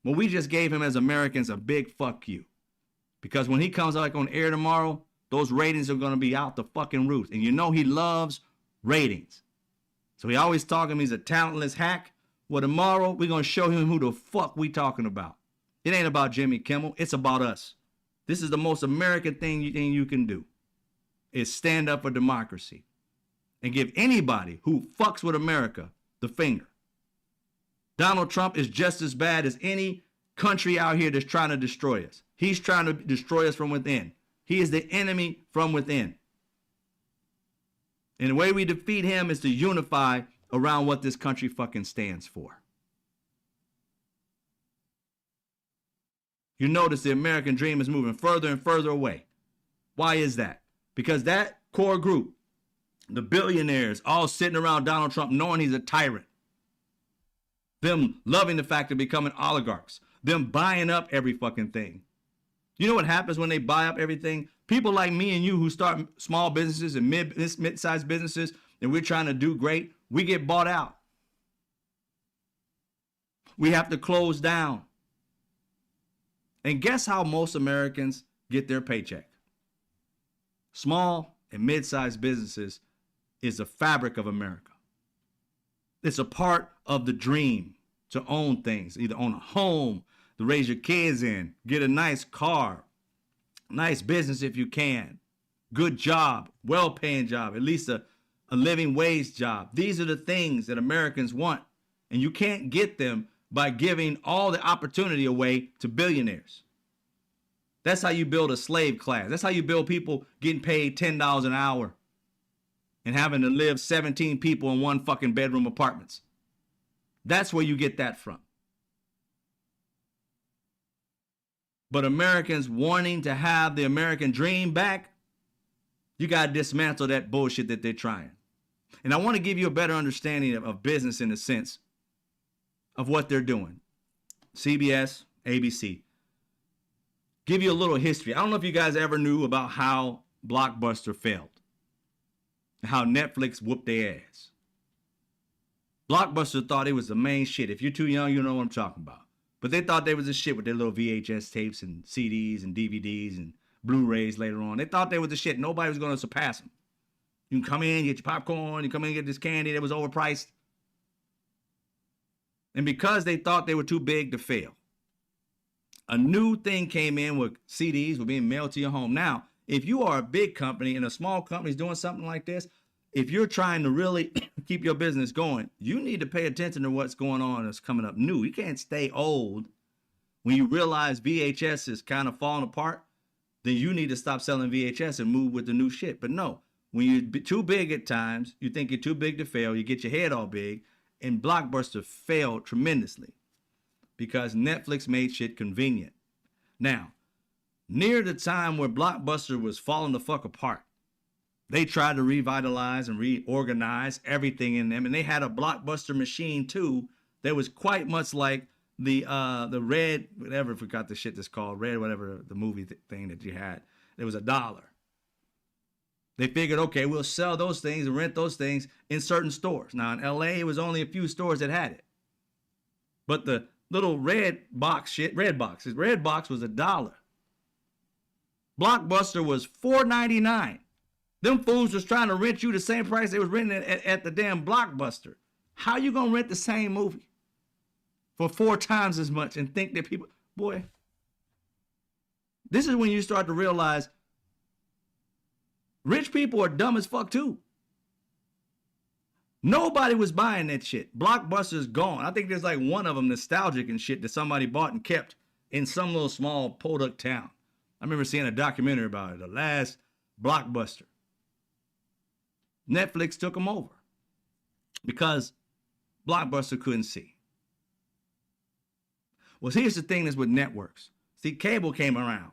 Well, we just gave him as Americans a big fuck you. Because when he comes like on air tomorrow, those ratings are going to be out the fucking roof. And you know he loves ratings. So he always talking he's a talentless hack. Well, tomorrow we're going to show him who the fuck we talking about. It ain't about Jimmy Kimmel. It's about us. This is the most American thing you can do. Is stand up for democracy. and give anybody who fucks with America the finger. Donald Trump is just as bad as any country out here that's trying to destroy us. He's trying to destroy us from within. He is the enemy from within. And the way we defeat him is to unify around what this country fucking stands for. You notice the American dream is moving further and further away. Why is that? Because that core group, the billionaires, all sitting around Donald Trump knowing he's a tyrant, them loving the fact of becoming oligarchs, them buying up every fucking thing. You know what happens when they buy up everything? People like me and you who start small businesses and mid-sized businesses, and we're trying to do great, we get bought out. We have to close down. And guess how most Americans get their paycheck? Small and mid-sized businesses is the fabric of America. It's a part of the dream to own things, either own a home, to raise your kids in, get a nice car, nice business if you can, good job, well-paying job, at least a living wage job. These are the things that Americans want, and you can't get them by giving all the opportunity away to billionaires. That's how you build a slave class. That's how you build people getting paid $10 an hour and having to live 17 people in one fucking bedroom apartments. That's where you get that from. But Americans wanting to have the American dream back, you got to dismantle that bullshit that they're trying. And I want to give you a better understanding of business in the sense of what they're doing. CBS, ABC. Give you a little history. I don't know if you guys ever knew about how Blockbuster failed. How Netflix whooped their ass. Blockbuster thought it was the main shit. If you're too young, you know what I'm talking about. But they thought they was the shit with their little VHS tapes and CDs and DVDs and Blu-rays later on. They thought they was the shit. Nobody was going to surpass them. You can come in, get your popcorn, you come in, get this candy that was overpriced. And because they thought they were too big to fail, a new thing came in with CDs were being mailed to your home. Now, if you are a big company and a small company is doing something like this, if you're trying to really keep your business going, you need to pay attention to what's going on that's coming up new. You can't stay old. When you realize VHS is kind of falling apart, then you need to stop selling VHS and move with the new shit. But no, when you're too big at times, you think you're too big to fail, you get your head all big, and Blockbuster failed tremendously because Netflix made shit convenient. Now, near the time where Blockbuster was falling the fuck apart, they tried to revitalize and reorganize everything in them, and they had a Blockbuster machine too that was quite much like the Red, whatever, I forgot the shit that's called, Red, whatever, the movie thing that you had. It was $1. They figured, okay, we'll sell those things and rent those things in certain stores. Now in LA, it was only a few stores that had it. But the little red box was $1. Blockbuster was $4.99. Them fools was trying to rent you the same price they was renting at the damn Blockbuster. How you gonna rent the same movie for 4 times as much and think that people, boy, this is when you start to realize rich people are dumb as fuck too. Nobody was buying that shit. Blockbuster's gone. I think there's like one of them nostalgic and shit that somebody bought and kept in some little small podunk town. I remember seeing a documentary about it, the last Blockbuster. Netflix took them over because Blockbuster couldn't see. Well, here's the thing that's with networks. See, cable came around.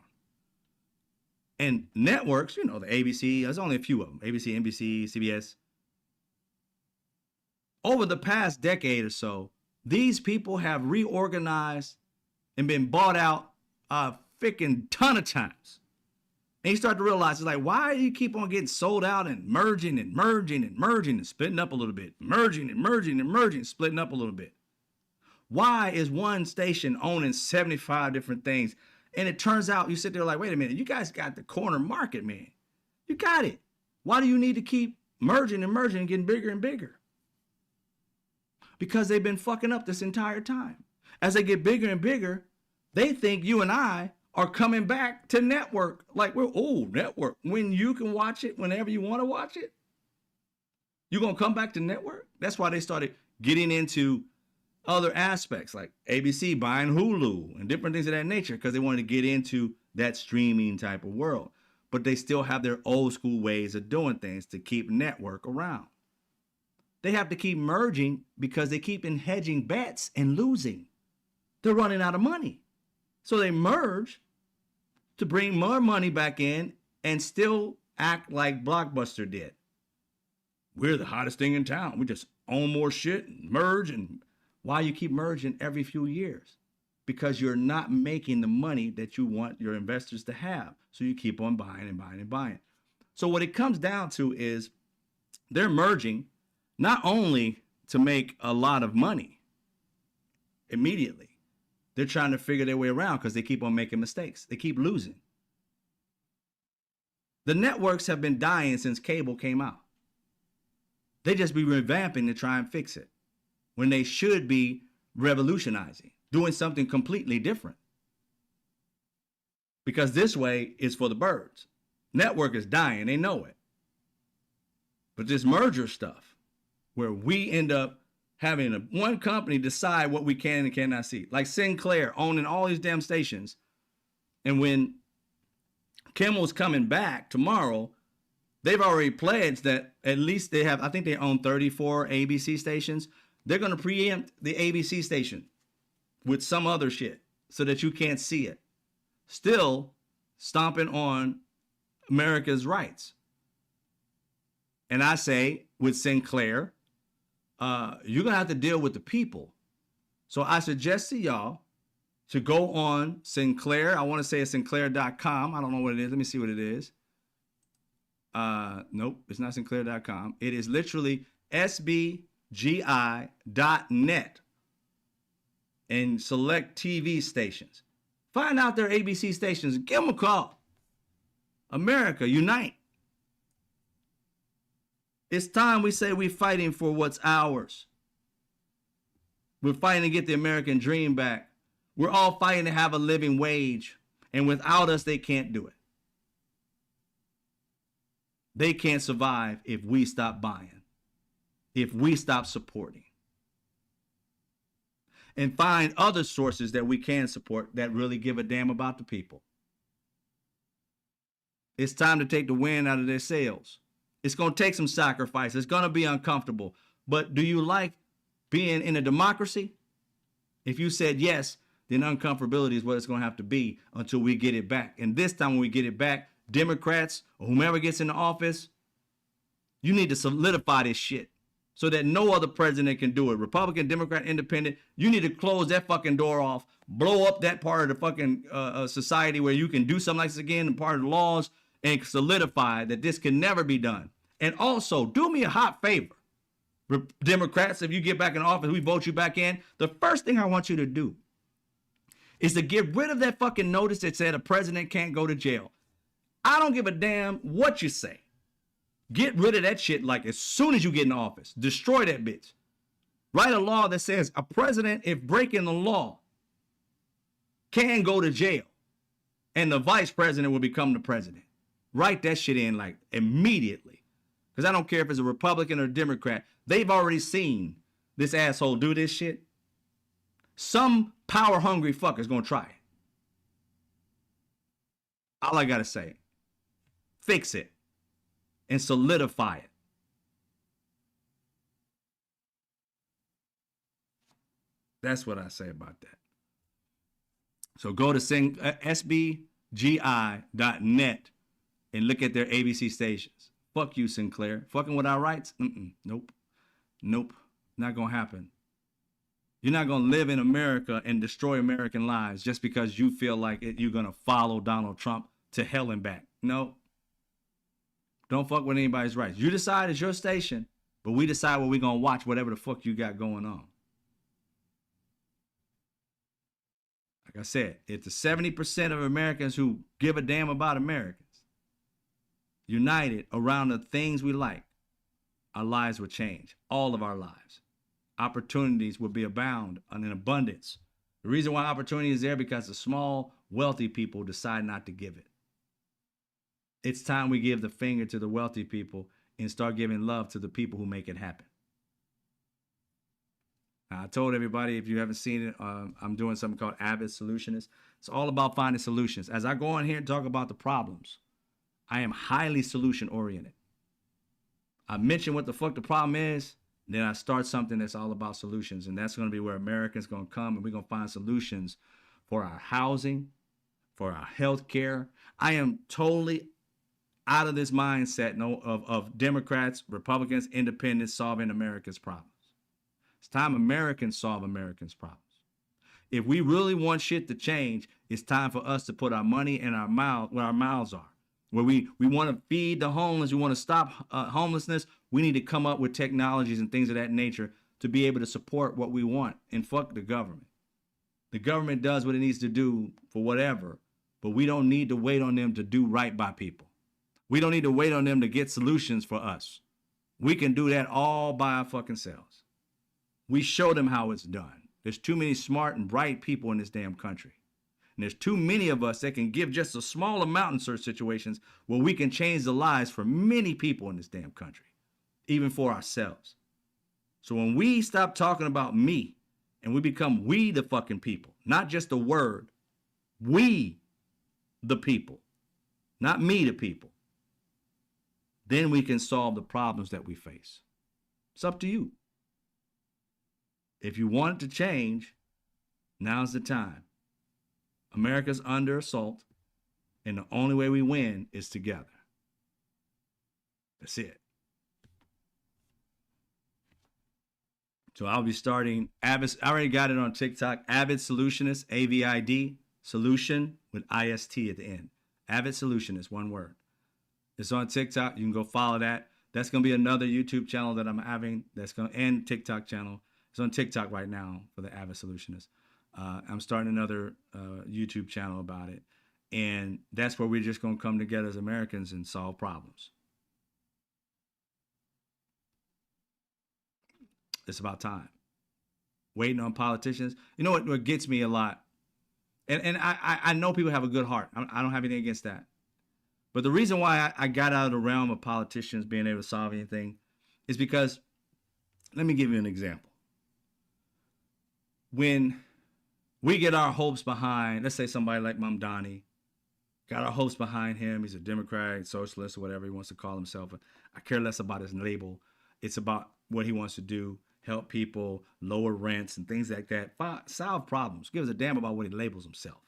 And networks, you know, the ABC, there's only a few of them. ABC, NBC, CBS. Over the past decade or so, these people have reorganized and been bought out a freaking ton of times. And you start to realize, it's like, why do you keep on getting sold out and merging and merging and merging and splitting up a little bit? Merging and merging and merging and splitting up a little bit. Why is one station owning 75 different things? And it turns out you sit there like, wait a minute, you guys got the corner market, man. You got it. Why do you need to keep merging and merging and getting bigger and bigger? Because they've been fucking up this entire time. As they get bigger and bigger, they think you and I are coming back to network. Like we're, oh, network. When you can watch it whenever you want to watch it. You're going to come back to network? That's why they started getting into other aspects like ABC buying Hulu and different things of that nature because they wanted to get into that streaming type of world. But they still have their old school ways of doing things to keep network around. They have to keep merging because they keep hedging bets and losing. They're running out of money. So they merge to bring more money back in and still act like Blockbuster did. We're the hottest thing in town. We just own more shit and merge. And why you keep merging every few years? Because you're not making the money that you want your investors to have. So you keep on buying and buying and buying. So what it comes down to is they're merging not only to make a lot of money immediately, they're trying to figure their way around because they keep on making mistakes. They keep losing. The networks have been dying since cable came out. They just be revamping to try and fix it when they should be revolutionizing, doing something completely different. Because this way is for the birds. Network is dying. They know it. But this merger stuff, where we end up having one company decide what we can and cannot see. Like Sinclair owning all these damn stations. And when Kimmel's coming back tomorrow, they've already pledged that at least they have, I think they own 34 ABC stations. They're going to preempt the ABC station with some other shit so that you can't see it. Still stomping on America's rights. And I say with Sinclair, you're going to have to deal with the people. So I suggest to y'all to go on Sinclair. I want to say it's Sinclair.com. I don't know what it is. Let me see what it is. Nope, it's not Sinclair.com. It is literally sbgi.net and select TV stations. Find out their ABC stations. Give them a call. America, unite. It's time we say we're fighting for what's ours. We're fighting to get the American dream back. We're all fighting to have a living wage. And without us, they can't do it. They can't survive if we stop buying, if we stop supporting. And find other sources that we can support that really give a damn about the people. It's time to take the wind out of their sails. It's going to take some sacrifice. It's going to be uncomfortable. But do you like being in a democracy? If you said yes, then uncomfortability is what it's going to have to be until we get it back. And this time when we get it back, Democrats or whomever gets in the office, you need to solidify this shit so that no other president can do it. Republican, Democrat, Independent, you need to close that fucking door off, blow up that part of the fucking society where you can do something like this again and part of the laws and solidify that this can never be done. And also, do me a hot favor. Democrats, if you get back in office, we vote you back in. The first thing I want you to do is to get rid of that fucking notice that said a president can't go to jail. I don't give a damn what you say. Get rid of that shit like as soon as you get in office. Destroy that bitch. Write a law that says a president, if breaking the law, can go to jail. And the vice president will become the president. Write that shit in like immediately. Because I don't care if it's a Republican or a Democrat. They've already seen this asshole do this shit. Some power-hungry fucker's going to try it. All I got to say, fix it and solidify it. That's what I say about that. So go to sbgi.net and look at their ABC stations. Fuck you, Sinclair. Fucking with our rights? Nope. Nope. Not going to happen. You're not going to live in America and destroy American lives just because you feel like you're going to follow Donald Trump to hell and back. No. Don't fuck with anybody's rights. You decide it's your station, but we decide what we're going to watch, whatever the fuck you got going on. Like I said, it's the 70% of Americans who give a damn about Americans united around the things we like, our lives would change. All of our lives. Opportunities would be abound and in abundance. The reason why opportunity is there because the small, wealthy people decide not to give it. It's time we give the finger to the wealthy people and start giving love to the people who make it happen. I told everybody, if you haven't seen it, I'm doing something called Avid Solutionist. It's all about finding solutions. As I go on here and talk about the problems, I am highly solution oriented. I mention what the fuck the problem is, then I start something that's all about solutions. And that's going to be where Americans going to come and we're going to find solutions for our housing, for our health care. I am totally out of this mindset of Democrats, Republicans, independents solving America's problems. It's time Americans solve Americans' problems. If we really want shit to change, it's time for us to put our money in our mouth where our mouths are. Where we want to feed the homeless, we want to stop homelessness, we need to come up with technologies and things of that nature to be able to support what we want. And fuck the government. The government does what it needs to do for whatever, but we don't need to wait on them to do right by people. We don't need to wait on them to get solutions for us. We can do that all by our fucking selves. We show them how it's done. There's too many smart and bright people in this damn country. And there's too many of us that can give just a small amount in certain situations where we can change the lives for many people in this damn country, even for ourselves. So when we stop talking about me and we become we the fucking people, not just the word, we the people, not me the people, then we can solve the problems that we face. It's up to you. If you want it to change, now's the time. America's under assault, and the only way we win is together. That's it. So I'll be starting Avid. I already got it on TikTok. Avid Solutionist, AVID, solution with IST at the end. Avid Solutionist, one word. It's on TikTok. You can go follow that. That's going to be another YouTube channel that I'm having. And TikTok channel. It's on TikTok right now for the Avid Solutionist. I'm starting another YouTube channel about it. And that's where we're just going to come together as Americans and solve problems. It's about time. Waiting on politicians. You know what gets me a lot? And I know people have a good heart. I don't have anything against that. But the reason why I got out of the realm of politicians being able to solve anything is because, let me give you an example. When we get our hopes behind, let's say somebody like Mamdani, got our hopes behind him. He's a Democrat, socialist, or whatever he wants to call himself. I care less about his label. It's about what he wants to do, help people, lower rents and things like that, solve problems, gives a damn about what he labels himself,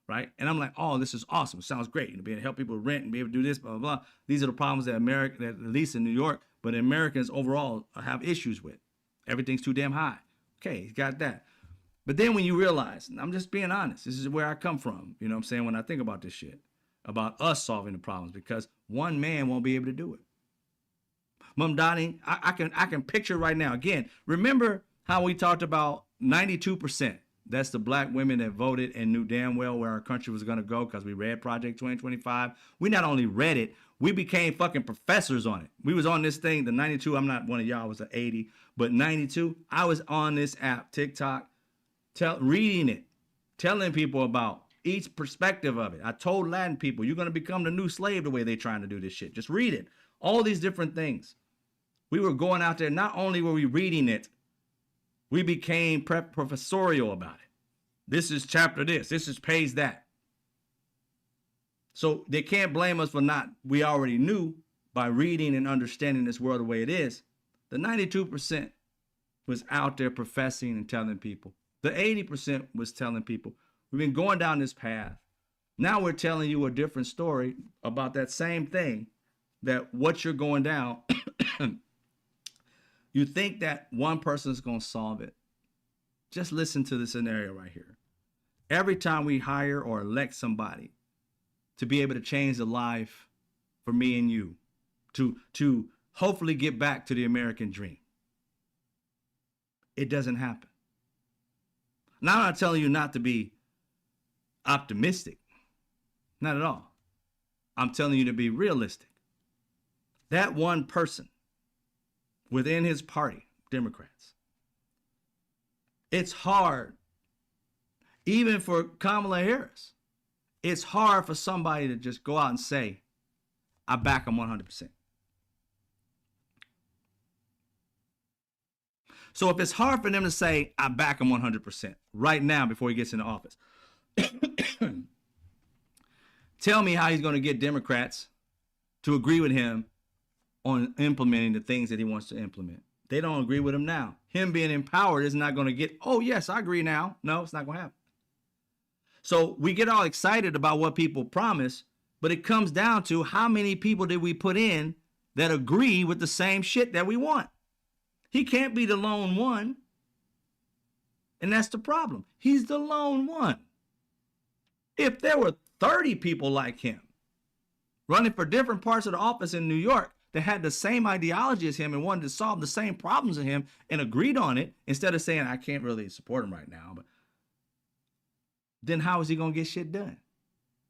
right? And I'm like, oh, this is awesome. It sounds great. Be able to help people rent and be able to do this, blah, blah, blah. These are the problems that America, that at least in New York, but Americans overall have issues with. Everything's too damn high. Okay, he's got that. But then when you realize, and I'm just being honest, this is where I come from, you know what I'm saying, when I think about this shit, about us solving the problems, because one man won't be able to do it. Mamdani, I can picture right now. Again, remember how we talked about 92%. That's the black women that voted and knew damn well where our country was going to go because we read Project 2025. We not only read it, we became fucking professors on it. We was on this thing, the 92, I'm not one of y'all, was an 80, but 92, I was on this app, TikTok, reading it, telling people about each perspective of it. I told Latin people, you're going to become the new slave the way they're trying to do this shit. Just read it. All these different things. We were going out there, not only were we reading it, we became professorial about it. This is chapter this is page that. So they can't blame us for we already knew by reading and understanding this world the way it is. The 92% was out there professing and telling people. The 80% was telling people. We've been going down this path. Now we're telling you a different story about that same thing, that what you're going down, you think that one person is going to solve it. Just listen to the scenario right here. Every time we hire or elect somebody to be able to change the life for me and you, to hopefully get back to the American dream, it doesn't happen. Now, I'm not telling you not to be optimistic. Not at all. I'm telling you to be realistic. That one person within his party, Democrats, it's hard, even for Kamala Harris, it's hard for somebody to just go out and say, I back him 100%. So if it's hard for them to say, I back him 100% right now before he gets into office, tell me how he's going to get Democrats to agree with him on implementing the things that he wants to implement. They don't agree with him now. Him being empowered is not going to get, oh, yes, I agree now. No, it's not going to happen. So we get all excited about what people promise, but it comes down to how many people did we put in that agree with the same shit that we want. He can't be the lone one. And that's the problem. He's the lone one. If there were 30 people like him running for different parts of the office in New York that had the same ideology as him and wanted to solve the same problems as him and agreed on it, instead of saying, I can't really support him right now, but then how is he going to get shit done?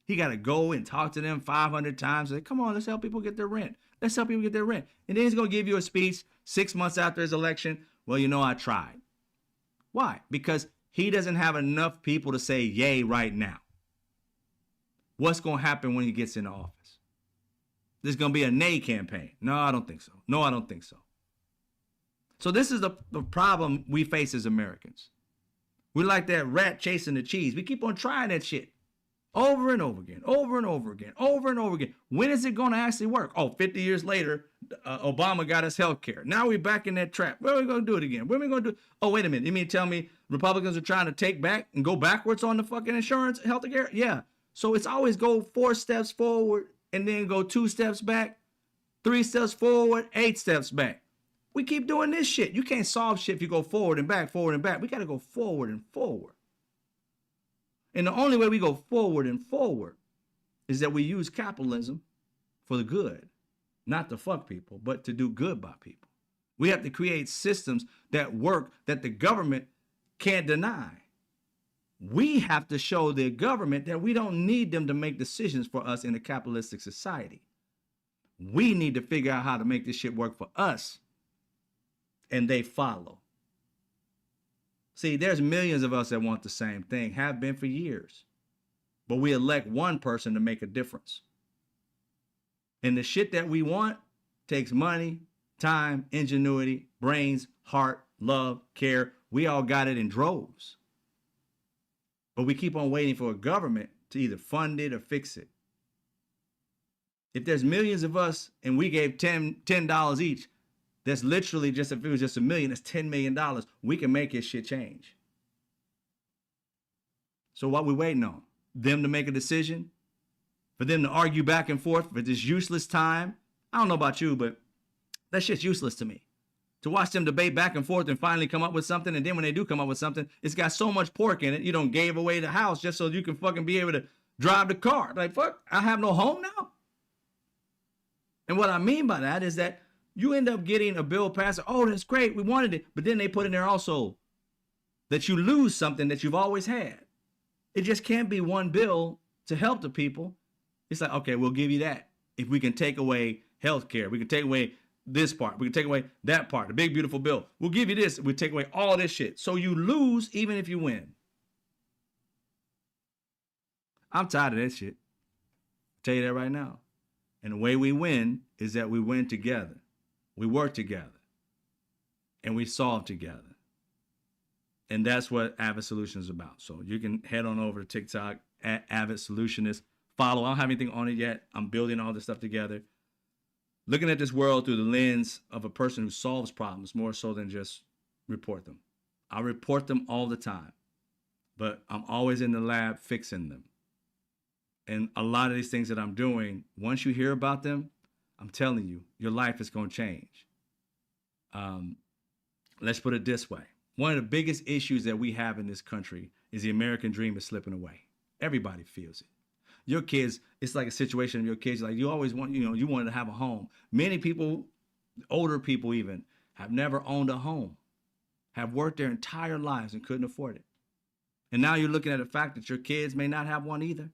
He got to go and talk to them 500 times. Say, come on, let's help people get their rent. Let's help people get their rent. And then he's going to give you a speech 6 months after his election. Well, you know, I tried. Why? Because he doesn't have enough people to say yay right now. What's going to happen when he gets into office? There's going to be a nay campaign. No, I don't think so. No, I don't think so. So this is the problem we face as Americans. We like that rat chasing the cheese. We keep on trying that shit over and over again, over and over again, over and over again. When is it going to actually work? Oh, 50 years later, Obama got us health care. Now we're back in that trap. When are we going to do it again? When are we going to do it? Oh, wait a minute. You mean tell me Republicans are trying to take back and go backwards on the fucking insurance, health care? Yeah. So it's always go 4 steps forward and then go 2 steps back, 3 steps forward, 8 steps back. We keep doing this shit. You can't solve shit if you go forward and back, forward and back. We got to go forward and forward. And the only way we go forward and forward is that we use capitalism for the good, not to fuck people, but to do good by people. We have to create systems that work that the government can't deny. We have to show the government that we don't need them to make decisions for us in a capitalistic society. We need to figure out how to make this shit work for us, and they follow. See, there's millions of us that want the same thing, have been for years. But we elect one person to make a difference. And the shit that we want takes money, time, ingenuity, brains, heart, love, care. We all got it in droves. But we keep on waiting for a government to either fund it or fix it. If there's millions of us and we gave $10 each, that's literally just, if it was just $1 million, that's $10 million. We can make this shit change. So what we waiting on? Them to make a decision? For them to argue back and forth for this useless time? I don't know about you, but that shit's useless to me. To watch them debate back and forth and finally come up with something, and then when they do come up with something, it's got so much pork in it, you don't gave away the house just so you can fucking be able to drive the car. Like, fuck, I have no home now? And what I mean by that is that you end up getting a bill passed. Oh, that's great. We wanted it. But then they put in there also that you lose something that you've always had. It just can't be one bill to help the people. It's like, okay, we'll give you that. If we can take away health care, we can take away this part, we can take away that part, the big, beautiful bill. We'll give you this. We'll take away all this shit. So you lose even if you win. I'm tired of that shit. I'll tell you that right now. And the way we win is that we win together. We work together and we solve together. And that's what Avid Solutionist is about. So you can head on over to TikTok at Avid Solutionist. Follow. I don't have anything on it yet. I'm building all this stuff together. Looking at this world through the lens of a person who solves problems more so than just report them. I report them all the time, but I'm always in the lab fixing them. And a lot of these things that I'm doing, once you hear about them, I'm telling you, your life is going to change. Let's put it this way. One of the biggest issues that we have in this country is the American dream is slipping away. Everybody feels it. Your kids, it's like a situation of your kids, like you always want, you wanted to have a home. Many people, older people even, have never owned a home, have worked their entire lives and couldn't afford it. And now you're looking at the fact that your kids may not have one either.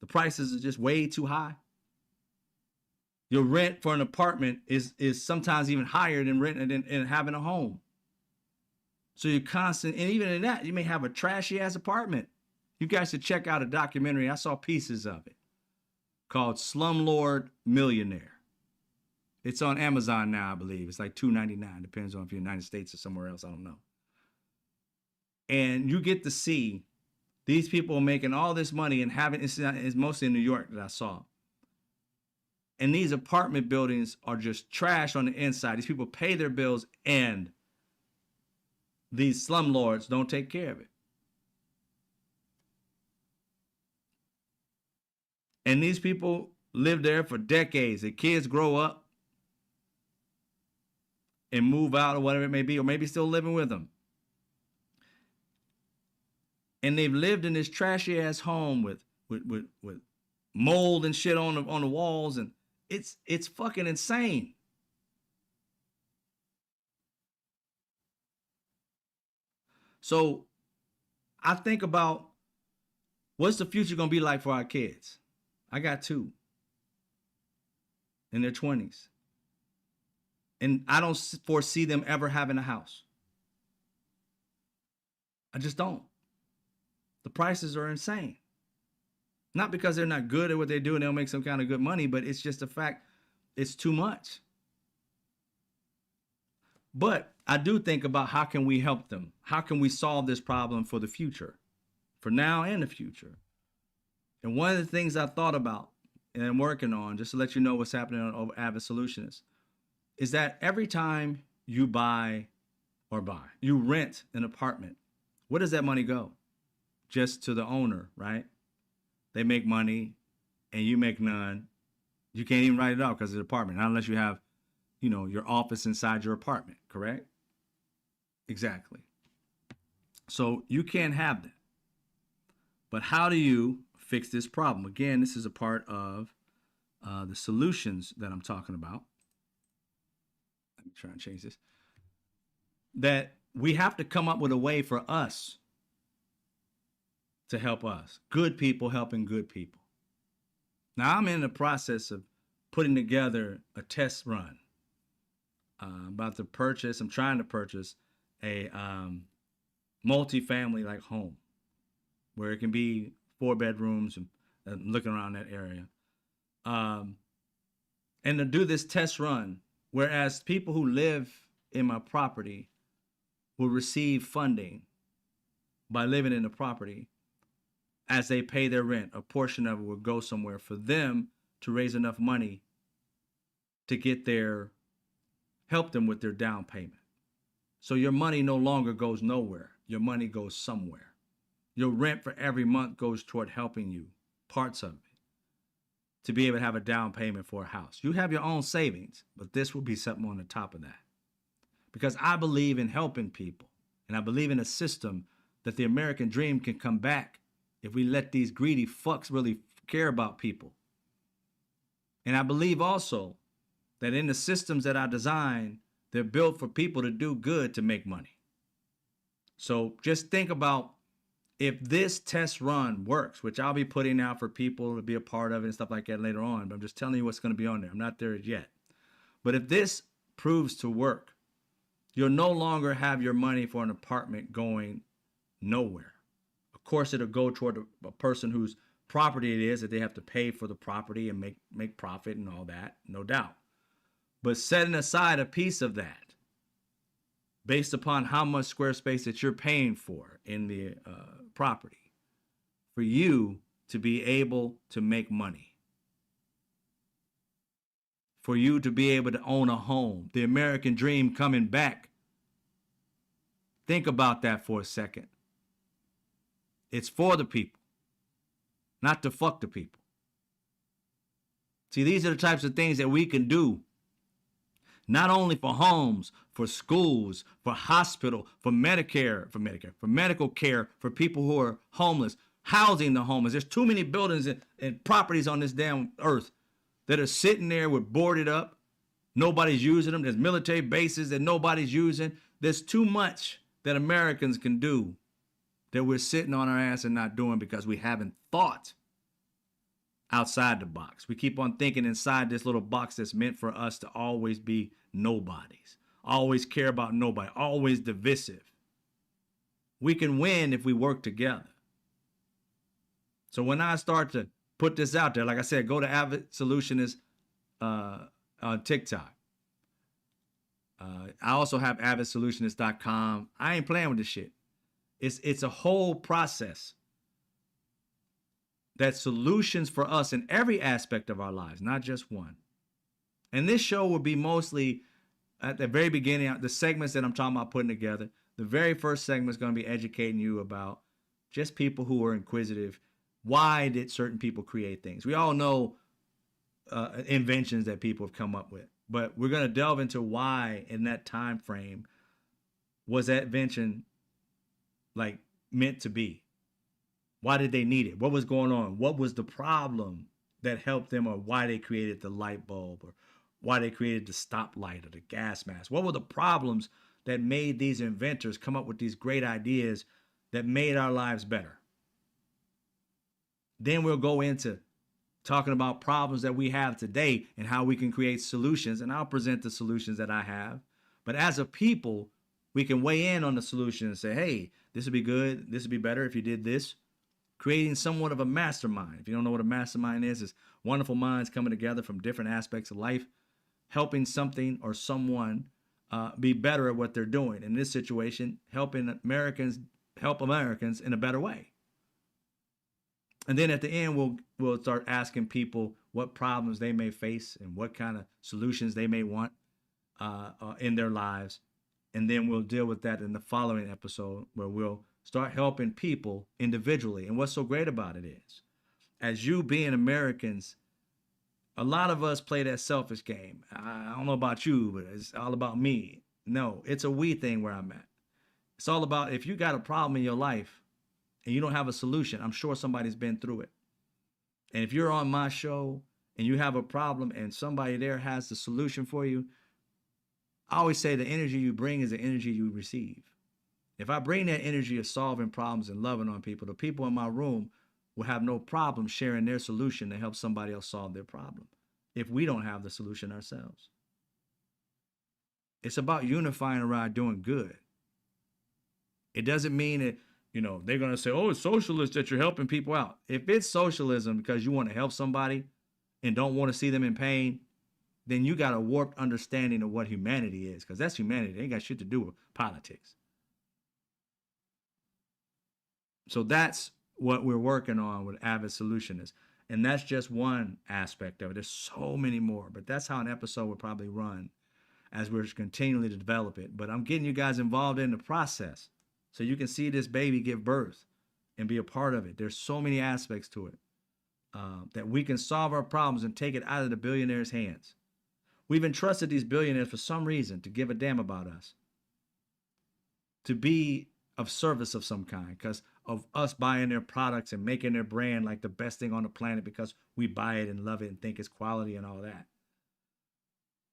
The prices are just way too high. Your rent for an apartment is sometimes even higher than renting and having a home. So you're constant, and even in that, you may have a trashy ass apartment. You guys should check out a documentary. I saw pieces of it called Slumlord Millionaire. It's on Amazon now, I believe. It's like $2.99. Depends on if you're in the United States or somewhere else. I don't know. And you get to see these people making all this money and having it's mostly in New York that I saw. And these apartment buildings are just trash on the inside. These people pay their bills and these slumlords don't take care of it. And these people live there for decades. The kids grow up and move out or whatever it may be, or maybe still living with them. And they've lived in this trashy ass home with mold and shit on the walls, and it's fucking insane. So I think about what's the future gonna be like for our kids. I got two in their 20s, and I don't foresee them ever having a house. I just don't. The prices are insane. Not because they're not good at what they do and they'll make some kind of good money, but it's just the fact it's too much. But I do think about how can we help them? How can we solve this problem for the future? For now and the future. And one of the things I thought about and I'm working on, just to let you know what's happening on Avid Solutionist, is that every time you you rent an apartment, where does that money go? Just to the owner, right? They make money and you make none. You can't even write it off because of the apartment, not unless you have, your office inside your apartment, correct? Exactly. So you can't have that. But how do you fix this problem? Again, this is a part of the solutions that I'm talking about. Let me try and change this. That we have to come up with a way for us to help us. Good people helping good people. Now, I'm in the process of putting together a test run. I'm trying to purchase a multi-family like home where it can be 4 bedrooms and looking around that area. And to do this test run, whereas people who live in my property will receive funding by living in the property, as they pay their rent, a portion of it will go somewhere for them to raise enough money to help them with their down payment. So your money no longer goes nowhere. Your money goes somewhere. Your rent for every month goes toward helping you, parts of it, to be able to have a down payment for a house. You have your own savings, but this will be something on the top of that. Because I believe in helping people, and I believe in a system that the American dream can come back if we let these greedy fucks really care about people. And I believe also that in the systems that I design, they're built for people to do good to make money. So just think about if this test run works, which I'll be putting out for people to be a part of it and stuff like that later on, but I'm just telling you what's going to be on there. I'm not there yet. But if this proves to work, you'll no longer have your money for an apartment going nowhere. Of course, it'll go toward a person whose property it is, that they have to pay for the property and make profit and all that, no doubt. But setting aside a piece of that based upon how much square space that you're paying for in the property for you to be able to make money, for you to be able to own a home, the American dream coming back. Think about that for a second. It's for the people, not to fuck the people. See, these are the types of things that we can do, not only for homes, for schools, for hospital, for medical care, for people who are homeless, housing the homeless. There's too many buildings and properties on this damn earth that are sitting there with boarded up. Nobody's using them. There's military bases that nobody's using. There's too much that Americans can do that we're sitting on our ass and not doing because we haven't thought outside the box. We keep on thinking inside this little box that's meant for us to always be nobodies, always care about nobody, always divisive. We can win if we work together. So when I start to put this out there, like I said, go to Avid Solutionist on TikTok. I also have avidsolutionist.com. I ain't playing with this shit. It's a whole process that solutions for us in every aspect of our lives, not just one. And this show will be mostly at the very beginning, the segments that I'm talking about putting together. The very first segment is going to be educating you about just people who are inquisitive. Why did certain people create things? We all know inventions that people have come up with, but we're going to delve into why in that time frame was that invention like meant to be. Why did they need it? What was going on? What was the problem that helped them, or why they created the light bulb, or why they created the stoplight or the gas mask? What were the problems that made these inventors come up with these great ideas that made our lives better? Then we'll go into talking about problems that we have today and how we can create solutions. And I'll present the solutions that I have. But as a people, we can weigh in on the solution and say, hey, this would be good. This would be better if you did this. Creating somewhat of a mastermind. If you don't know what a mastermind is, it's wonderful minds coming together from different aspects of life, helping something or someone be better at what they're doing. In this situation, helping Americans help Americans in a better way. And then at the end, we'll start asking people what problems they may face and what kind of solutions they may want in their lives. And then we'll deal with that in the following episode, where we'll start helping people individually. And what's so great about it is, as you being Americans, a lot of us play that selfish game. I don't know about you, but it's all about me. No, it's a we thing where I'm at. It's all about, if you got a problem in your life and you don't have a solution, I'm sure somebody's been through it. And if you're on my show and you have a problem and somebody there has the solution for you, I always say the energy you bring is the energy you receive. If I bring that energy of solving problems and loving on people, the people in my room will have no problem sharing their solution to help somebody else solve their problem if we don't have the solution ourselves. It's about unifying around doing good. It doesn't mean that, they're going to say, oh, it's socialist that you're helping people out. If it's socialism because you want to help somebody and don't want to see them in pain, then you got a warped understanding of what humanity is, because that's humanity. It ain't got shit to do with politics. So that's what we're working on with Avid Solutionist. And that's just one aspect of it. There's so many more, but that's how an episode would probably run as we're continually to develop it. But I'm getting you guys involved in the process so you can see this baby give birth and be a part of it. There's so many aspects to it that we can solve our problems and take it out of the billionaires' hands. We've entrusted these billionaires for some reason to give a damn about us, to be of service of some kind, because of us buying their products and making their brand like the best thing on the planet because we buy it and love it and think it's quality and all that.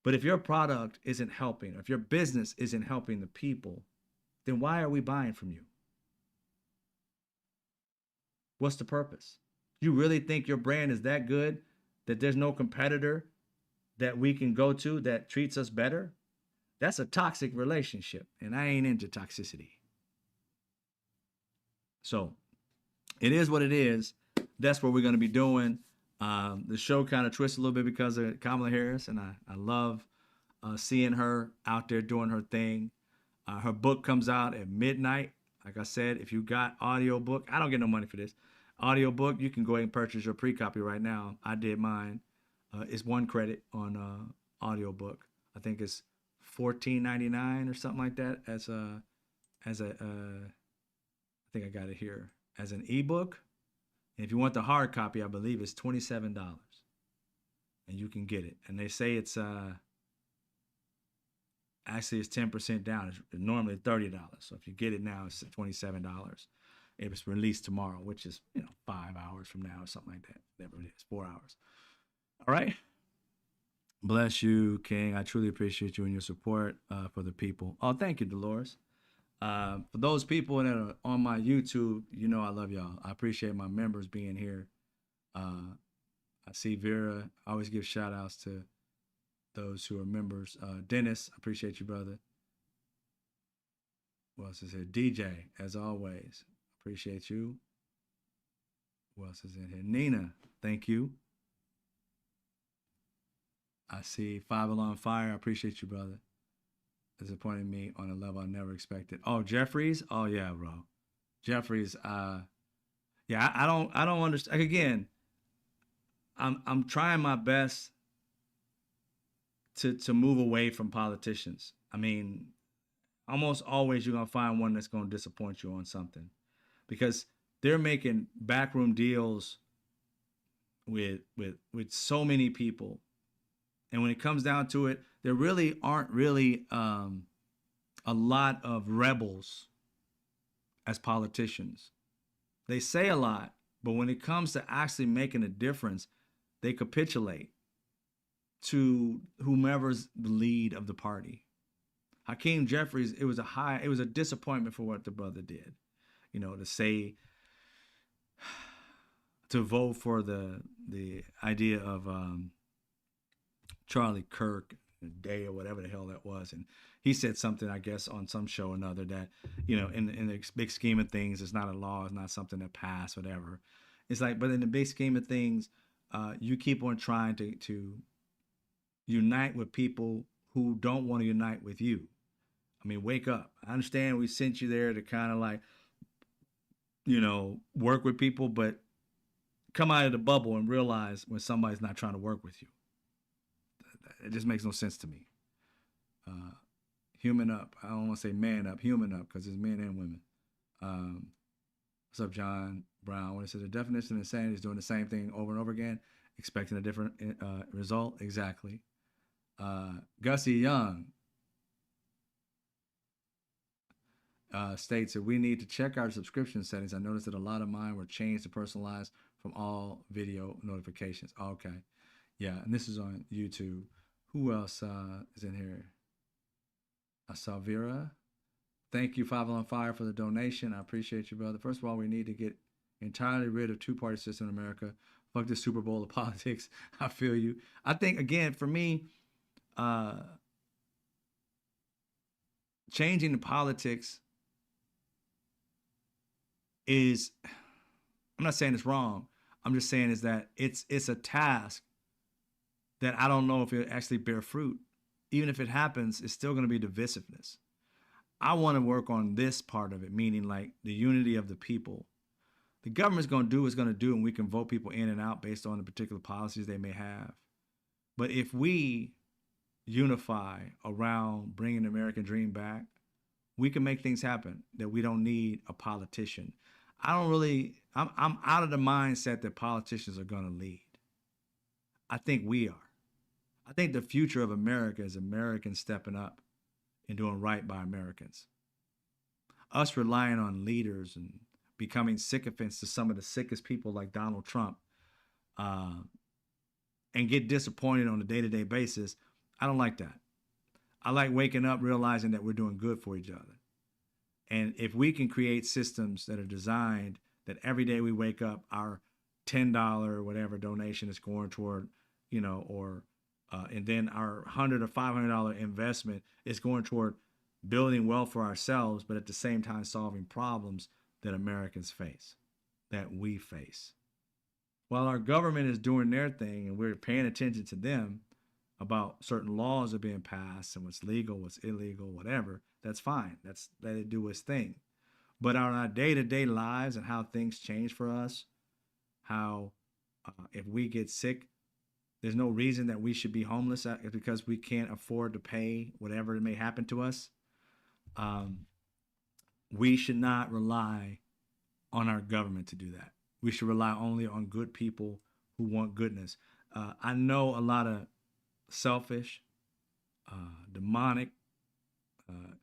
But if your product isn't helping, or if your business isn't helping the people, then why are we buying from you? What's the purpose? You really think your brand is that good that there's no competitor that we can go to that treats us better? That's a toxic relationship, and I ain't into toxicity. So it is what it is. That's what we're going to be doing. The show kind of twists a little bit because of Kamala Harris, and I love seeing her out there doing her thing. Her book comes out at midnight. Like I said, if you got audiobook, I don't get no money for this. Audiobook, you can go ahead and purchase your pre-copy right now. I did mine. It's one credit on audiobook. I think it's $14.99 or something like that I think I got it here as an ebook. And if you want the hard copy, I believe it's $27, and you can get it. And they say it's actually it's 10% down. It's normally $30. So if you get it now, it's $27. If it's released tomorrow, which is 5 hours from now or something like that, whatever it is, 4 hours. All right. Bless you, King. I truly appreciate you and your support for the people. Oh, thank you, Dolores. For those people that are on my YouTube, I love y'all. I appreciate my members being here. I see Vera. I always give shout outs to those who are members. Dennis, I appreciate you, brother. Who else is here? DJ, as always. Appreciate you. Who else is in here? Nina, thank you. I see Five Alarm Fire. I appreciate you, brother. Disappointed me on a level I never expected. Oh, Jeffries. Oh yeah, bro. Jeffries. Yeah. I don't understand. Again, I'm trying my best to move away from politicians. I mean, almost always you're gonna find one that's gonna disappoint you on something because they're making backroom deals with so many people, and when it comes down to it, there really aren't really a lot of rebels as politicians. They say a lot, but when it comes to actually making a difference, they capitulate to whomever's the lead of the party. Hakeem Jeffries, it was a disappointment for what the brother did. You know, to say to vote for the idea of Charlie Kirk Day or whatever the hell that was, and he said something, I guess, on some show or another that, you know, in the big scheme of things, it's not a law, it's not something that passed, whatever. It's like, but in the big scheme of things, you keep on trying to unite with people who don't want to unite with you. I mean, wake up. I understand we sent you there to kind of like, you know, work with people, but come out of the bubble and realize when somebody's not trying to work with you. It just makes no sense to me. Uh, Human up. I don't want to say man up, human up, because it's men and women. Um, what's up, John Brown? When it says the definition of insanity is doing the same thing over and over again, expecting a different result. Exactly. Gussie Young states that we need to check our subscription settings. I noticed that a lot of mine were changed to personalized from all video notifications. Okay. Yeah, and this is on YouTube. Who else is in here? Salvira. Thank you, Five on Fire, for the donation. I appreciate you, brother. First of all, we need to get entirely rid of two-party system in America. Fuck the Super Bowl of politics. I feel you. I think, again, for me, uh, changing the politics is, I'm not saying it's wrong. I'm just saying is that it's a task that I don't know if it actually bear fruit. Even if it happens, it's still going to be divisiveness. I want to work on this part of it, meaning like the unity of the people. The government's going to do what's going to do, and we can vote people in and out based on the particular policies they may have. But if we unify around bringing the American dream back, we can make things happen that we don't need a politician. I don't really, I'm out of the mindset that politicians are going to lead. I think we are. I think the future of America is Americans stepping up and doing right by Americans. Us relying on leaders and becoming sycophants to some of the sickest people like Donald Trump, uh, and get disappointed on a day-to-day basis, I don't like that. I like waking up realizing that we're doing good for each other. And if we can create systems that are designed that every day we wake up, our $10 whatever donation is going toward, you know, or and then our $100 or $500 investment is going toward building wealth for ourselves, but at the same time solving problems that Americans face, that we face. While our government is doing their thing and we're paying attention to them about certain laws are being passed and what's legal, what's illegal, whatever, that's fine. That's let it do its thing. But on our day-to-day lives and how things change for us, how if we get sick, there's no reason that we should be homeless because we can't afford to pay whatever may happen to us. Um, we should not rely on our government to do that. We should rely only on good people who want goodness. I know a lot of selfish, demonic, uh,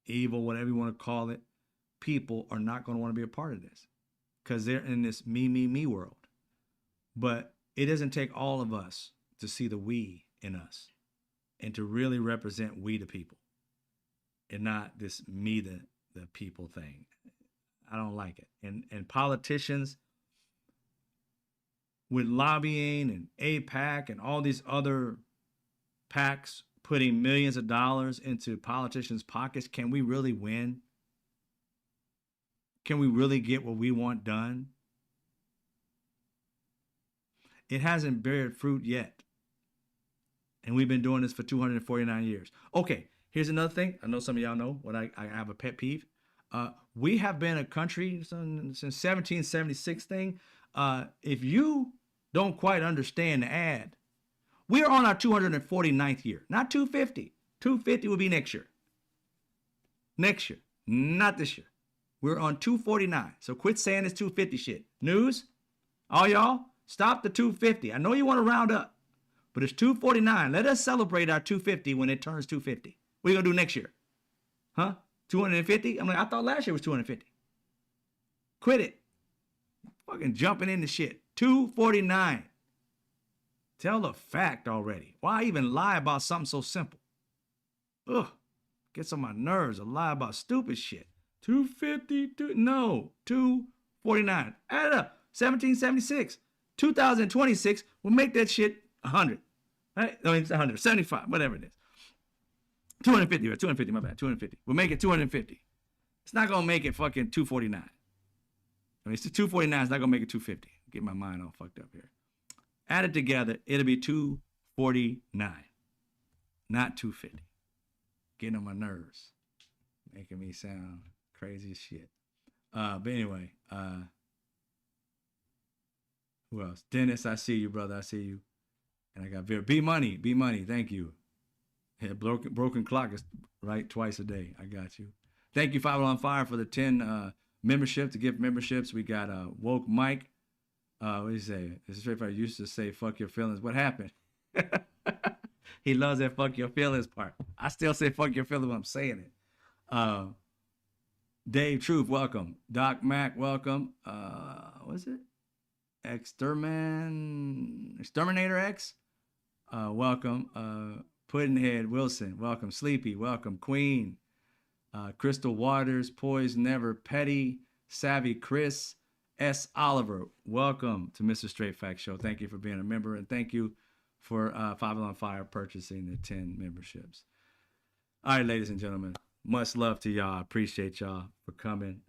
evil, whatever you want to call it, people are not going to want to be a part of this because they're in this me world. But it doesn't take all of us to see the we in us and to really represent we the people and not this me the people thing. I don't like it. And politicians with lobbying and APAC and all these other PACs putting millions of dollars into politicians' pockets, can we really win? Can we really get what we want done? It hasn't beared fruit yet. And we've been doing this for 249 years. Okay, here's another thing. I know some of y'all know what I have a pet peeve. We have been a country since 1776 thing. If you don't quite understand the ad, we're on our 249th year, not 250. 250 will be next year. Next year, not this year. We're on 249. So quit saying it's 250 shit. News, all y'all, stop the 250. I know you want to round up, but it's 249. Let us celebrate our 250 when it turns 250. What are you going to do next year? Huh? 250? I'm like, I thought last year was 250. Quit it. Fucking jumping into shit. 249. Tell the fact already. Why even lie about something so simple? Ugh. Gets on my nerves to lie about stupid shit. 250, no, 249. Add it up. 1776. 2026 will make that shit 100. Right? I mean, it's 175, whatever it is. 250, right? 250, my bad. 250. We'll make it 250. It's not going to make it fucking 249. I mean, it's 249. It's not going to make it 250. Get my mind all fucked up here. Add it together. It'll be 249, not 250. Getting on my nerves. Making me sound crazy as shit. But anyway, who else? Dennis, I see you, brother. I see you. And I got B Money. Thank you. Yeah, broken clock is right twice a day. I got you. Thank you, Five on Fire, for the 10 membership to gift memberships. We got Woke Mike. What do you say? This is straight fire. Used to say fuck your feelings. What happened? He loves that fuck your feelings part. I still say fuck your feelings when I'm saying it. Dave Truth, welcome. Doc Mac, welcome. What's it? Exterminator X, welcome. Puddinhead Wilson, welcome. Sleepy, welcome. Queen, Crystal Waters, Poise Never, Petty, Savvy Chris, S. Oliver, welcome to Mr. Straight Fact Show. Thank you for being a member, and thank you for Five on Fire purchasing the 10 memberships. All right, ladies and gentlemen, much love to y'all. I appreciate y'all for coming.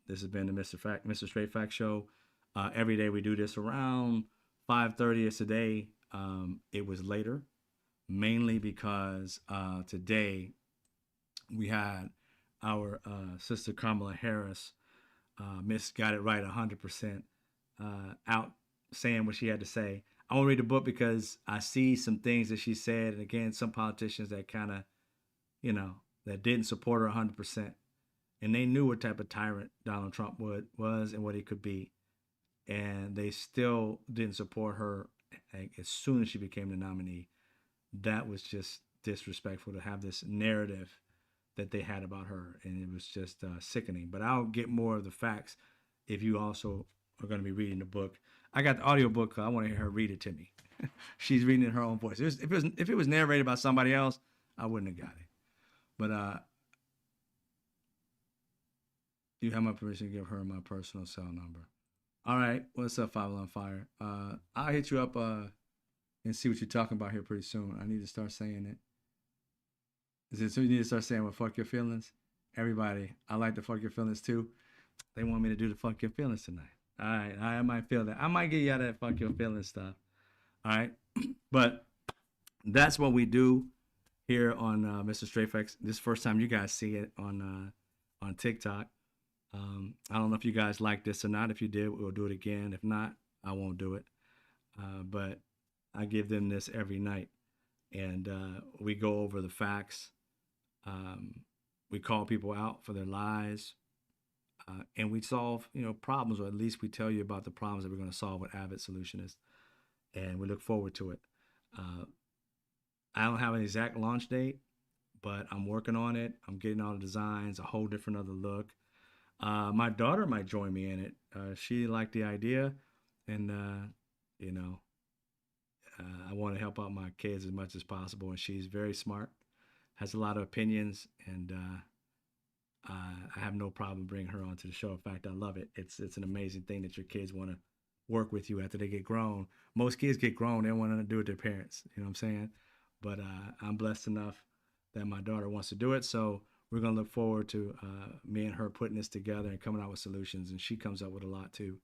This has been the Mr. Straight Fact Show. Every day we do this around 5:30 today. It was later, mainly because today we had our sister Kamala Harris, Miss Got It Right 100%, out saying what she had to say. I won't read the book because I see some things that she said, and again, some politicians that kind of, that didn't support her 100%, and they knew what type of tyrant Donald Trump was and what he could be. And they still didn't support her as soon as she became the nominee. That was just disrespectful to have this narrative that they had about her. And it was just sickening. But I'll get more of the facts if you also are going to be reading the book. I got the audio book. I want to hear her read it to me. She's reading in her own voice. If it was narrated by somebody else, I wouldn't have got it. But you have my permission to give her my personal cell number. All right, what's up, Five on Fire? I'll hit you up and see what you're talking about here pretty soon. I need to start saying it. Is it so you need to start saying, well, fuck your feelings? Everybody, I like to fuck your feelings too. They want me to do the fuck your feelings tonight. All right, I might feel that. I might get you out of that fuck your feelings stuff. All right, but that's what we do here on Mr. Straight Facts. This is the first time you guys see it on TikTok. I don't know if you guys like this or not. If you did, we'll do it again. If not, I won't do it. But I give them this every night, and we go over the facts. We call people out for their lies, and we solve, problems, or at least we tell you about the problems that we're going to solve with Avid Solutionist, and we look forward to it. I don't have an exact launch date, but I'm working on it. I'm getting all the designs, a whole different other look. My daughter might join me in it. She liked the idea, and I want to help out my kids as much as possible. And she's very smart, has a lot of opinions, and I have no problem bringing her onto the show. In fact, I love it. It's an amazing thing that your kids want to work with you after they get grown. Most kids get grown, they want to do it with their parents. You know what I'm saying? But I'm blessed enough that my daughter wants to do it. So we're going to look forward to me and her putting this together and coming out with solutions. And she comes up with a lot too.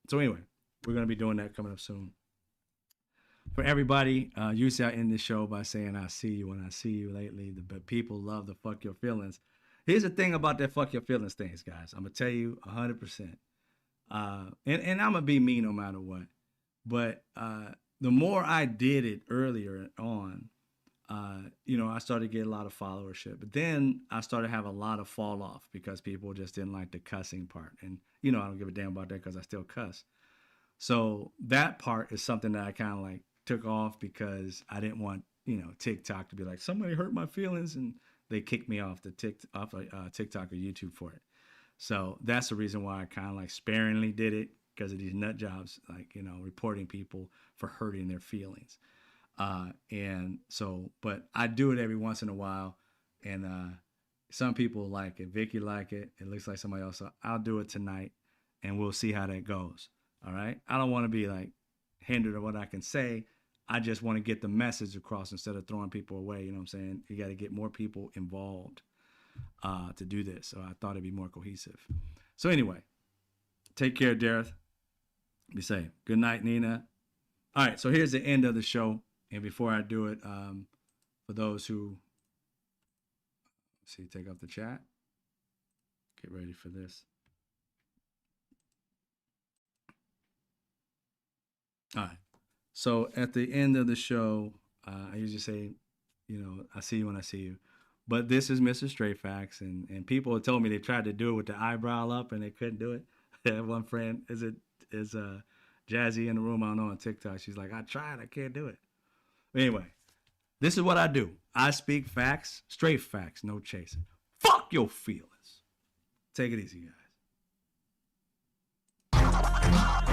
So anyway, we're going to be doing that coming up soon. For everybody, usually I end the show by saying, I see you when I see you lately. But people love the fuck your feelings. Here's the thing about that fuck your feelings things, guys. I'm going to tell you 100%. And I'm going to be me no matter what. But the more I did it earlier on, I started to get a lot of followership. But then I started to have a lot of fall off because people just didn't like the cussing part. And, I don't give a damn about that because I still cuss. So that part is something that I kind of like took off because I didn't want, TikTok to be like, somebody hurt my feelings. And they kicked me off TikTok or YouTube for it. So that's the reason why I kind of like sparingly did it because of these nut jobs, like, reporting people for hurting their feelings. And so, but I do it every once in a while. And some people like it. Vicky like it. It looks like somebody else. So I'll do it tonight and we'll see how that goes. All right. I don't want to be like hindered of what I can say. I just want to get the message across instead of throwing people away. You know what I'm saying? You got to get more people involved to do this. So I thought it'd be more cohesive. So anyway, take care, Dareth. Be safe. Good night, Nina. All right. So here's the end of the show. And before I do it, for those who see, take off the chat. Get ready for this. All right. So at the end of the show, I usually say, I see you when I see you. But this is Mr. Straight Facts, and people have told me they tried to do it with the eyebrow up and they couldn't do it. I have one friend is Jazzy in the room. I don't know on TikTok. She's like, I tried, I can't do it. Anyway, this is what I do. I speak facts, straight facts, no chasing. Fuck your feelings. Take it easy, guys.